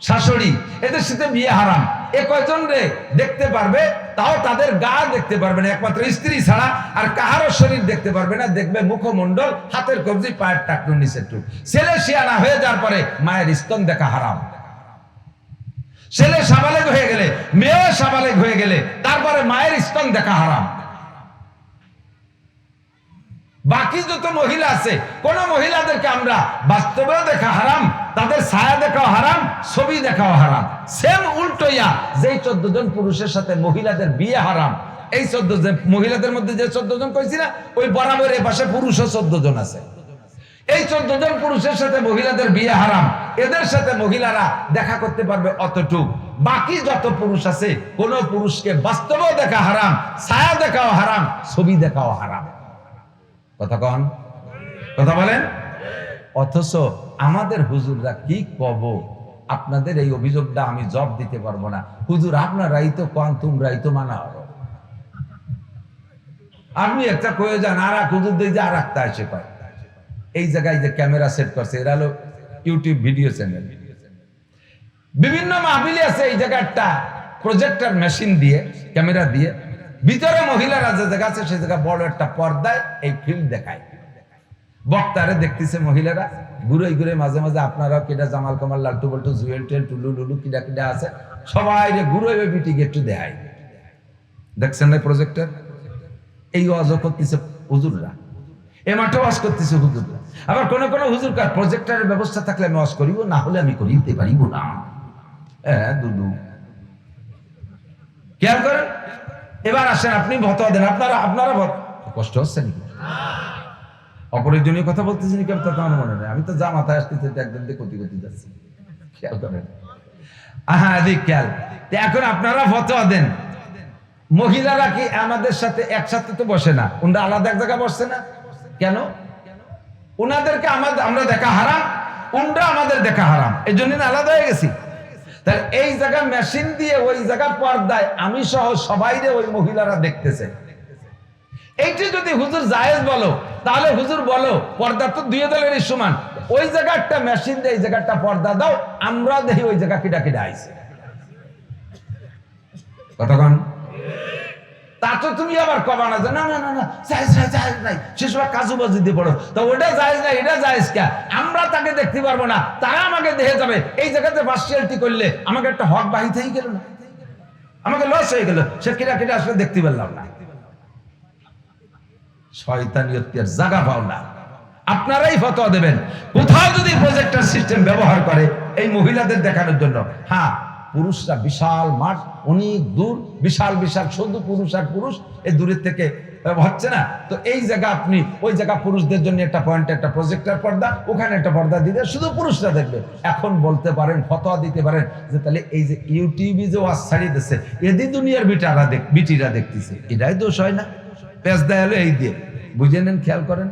S1: শাশুড়ি, এদের সাথে বিয়ে হারাম। এ কয়জন রে দেখতে পারবে, তাও তাদের গা দেখতে পারবে না, একমাত্র স্ত্রী ছাড়া। আর কাহারও শরীর দেখতে পারবে না, দেখবে মুখমণ্ডল, হাতের কবজি, পায়ের টাকনুর নিচে টুক। ছেলে শিয়ানা হয়ে যাওয়ার পরে মায়ের স্তন দেখা হারাম। ছেলে সাবালেগ হয়ে গেলে, মেয়ে সাবালেগ হয়ে গেলে, তারপরে মায়ের স্তন দেখা হারাম। বাকি যত মহিলা আছে, কোন মহিলাদেরকে আমরা বাস্তবেও দেখা হারাম, তাদের ছায়া দেখাও হারাম, ছবি দেখাও হারাম। সেম উল্টোইয়া যেই 14 জন পুরুষের সাথে মহিলাদের বিয়ে হারাম, এই 14 জন মহিলাদের মধ্যে যে 14 জন কইছি না, ওই বরাবর এ পাশে পুরুষও 14 জন আছে। এই 14 জন পুরুষের সাথে মহিলাদের বিয়ে হারাম, এদের সাথে মহিলারা দেখা করতে পারবে অতটুক। বাকি যত পুরুষ আছে, কোন পুরুষকে বাস্তবেও দেখা হারাম, ছায়া দেখাও হারাম, ছবি দেখাও হারাম। কথা কন, কথা বলেন। অথচ আমাদের হুজুররা কি কব, আপনাদের এই অভিযোগটা আমি জবাব দিতে পারবো না। হুজুর আপনারাই তো কন, তোমরাই তো মানা হলো। আপনি একটা কয়ে যান, আর এক হুজুর দিয়ে যে আর একটা এসে কয়। এই জায়গায় যে ক্যামেরা সেট করছে, এরা হলো ইউটিউব ভিডিও চ্যানেল। বিভিন্ন মাহফিলে আছে এই জায়গাটা প্রজেক্টর মেশিন দিয়ে, ক্যামেরা দিয়ে, ভিতরে মহিলারা যে জায়গা আছে সেই জায়গা বড় একটা পর্দায় এই ফিল্ম দেখায়। বক্তারে দেখতেছে মহিলারা, ঘুরে ঘুরে মাঝে মাঝে আপনারা কেটা জামাল কামাল লালটু বল্টু জুয়েল টেল টুলু লুলু কিডা কিডা আছে সবাই ঘুরে পিটিকে একটু দেখায়। দেখছেন না প্রজেক্টর? এই ওয়াজও করতেছে হুজুররা, এ মাঠে ওয়াজ করতেছে হুজুররা। আবার কোন কোন হুজুর কার প্রজেক্টরের ব্যবস্থা থাকলে আমি ওয়াজ করিব, না হলে আমি করিতে পারিব না। হ্যাঁ দুদু, খেয়াল করেন। এবার আসেন, আপনি ভতোয়া দেন। আপনারা কষ্ট হচ্ছে নাকি? অপ্রয়োজনীয় কথা বলতেছি নাকি তা আমার মনে নেই। আমি তো যা মাথায় আসতেছে একদম দিয়ে ক্ষতি করতে যাচ্ছি। খেয়াল করেন। হ্যাঁ এদিক খেয়াল। এখন আপনারা ফতোয়া দেন, মহিলারা কি আমাদের সাথে একসাথে তো বসে না, ওনারা আলাদা এক জায়গায় বসছে না কেন? ওনাদেরকে আমরা দেখা হারাম, ওনারা আমাদের দেখা হারাম, এই জন্য আলাদা হয়ে গেছি। তাহলে এই জায়গা মেশিন দিয়ে ওই জায়গা পর্দায় আমি সহ সবাই ওই মহিলারা দেখতেছে। এইটি যদি হুজুর জায়েজ বলো, তাহলে হুজুর বলো পর্দা তো দুই দলেরই সমান, ওই জায়গাটা মেশিন দিয়ে এই জায়গাটা পর্দা দাও, আমরা দেখি ওই জায়গা কিডা কিডা আইছে। কতক্ষণ? তা তো তুমি আবার কবা না যে না না না না জায়েজ নাই, সে সময় কাজু বাজু দিয়ে পড়ো, তো ওটা জায়েজ নাই এটা জায়েজ কে? আমরা তাকে দেখতে পারবো না, তারা আমাকে দেখে যাবে। এই জায়গাতে পার্সিয়ালিটি করলে আমাকে একটা হক বাহিতেই গেল না, আমাকে লস হয়ে গেল। সে কিরা কিরা আসলে দেখতে পারলাম না। শয়তানিয়তের জায়গা পাও না। আপনারাই ফতোয়া দেবেন। কোথাও যদি প্রজেক্টর সিস্টেম ব্যবহার করে এই মহিলাদের দেখানোর জন্য, হ্যাঁ পুরুষরা বিশাল মাঠ, অনেক দূর, বিশাল বিশাল শুধু পুরুষ আর পুরুষ, এই দূরের থেকে হচ্ছে না তো এই জায়গা আপনি ওই জায়গা পুরুষদের জন্য একটা পয়েন্টে একটা প্রজেক্টর পর্দা, ওখানে একটা পর্দা দিলে শুধু পুরুষরা দেখবে। এখন বলতে পারেন, ফতোয়া দিতে পারেন যে তাহলে এই যে ইউটিউবে যে ওয়াজ ছাড়িয়ে দিচ্ছে, এদি দুনিয়ার বিটিরা দেখতেছে, এটাই দোষ হয় না? পেঁচ দেয় হলো এই দিয়ে, বুঝে নেন। খেয়াল করেন,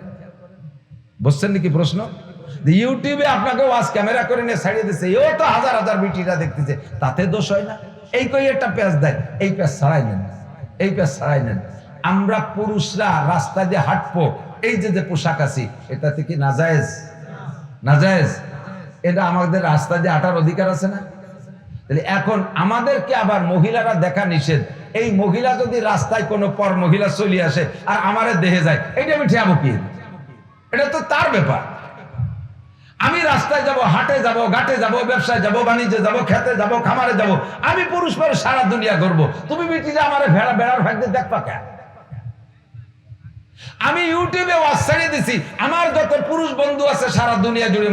S1: বুঝছেন নাকি প্রশ্ন? ইউটিউবে আপনাকে ওয়াজ ক্যামেরা করে নিয়ে ছাড়িয়ে দিচ্ছে, এও তো হাজার হাজার বিটিরা দেখতেছে, তাতে দোষ হয় না? এই কই একটা পেঁচ দেয়, এই পেঁচ ছাড়াই নেন, এই পেঁচ ছাড়াই নেন। আমরা পুরুষরা রাস্তা দিয়ে হাঁটবো, এই যে পোশাক আছি, এটা থেকে নাজায়েজ? নাজায়েজ? এটা আমাদের রাস্তা দিয়ে হাঁটার অধিকার আছে না? তাহলে এখন আমাদেরকে আবার মহিলারা দেখা নিষেধ। এই মহিলা যদি রাস্তায় কোনো পর মহিলা চলে আসে আর আমারে দেখে যায়, এইটা আমি ঠেয়াবো কি? এটা তো তার ব্যাপার। আমি রাস্তায় যাব, হাটে যাব, ঘাটে যাব, ব্যবসায় যাব, বাণিজ্যে যাব, খেতে যাব, খামারে যাব, আমি পুরুষ পরে সারা দুনিয়া ঘুরবো, তুমি বিটিরা আমারে বেড়ার ভাগতে দেখবা কেন? আমি ইউটিউবে ওয়াজ ছাড়িয়ে দিছি, আমার যত পুরুষ বন্ধু আছে সারা দুনিয়া জুড়ে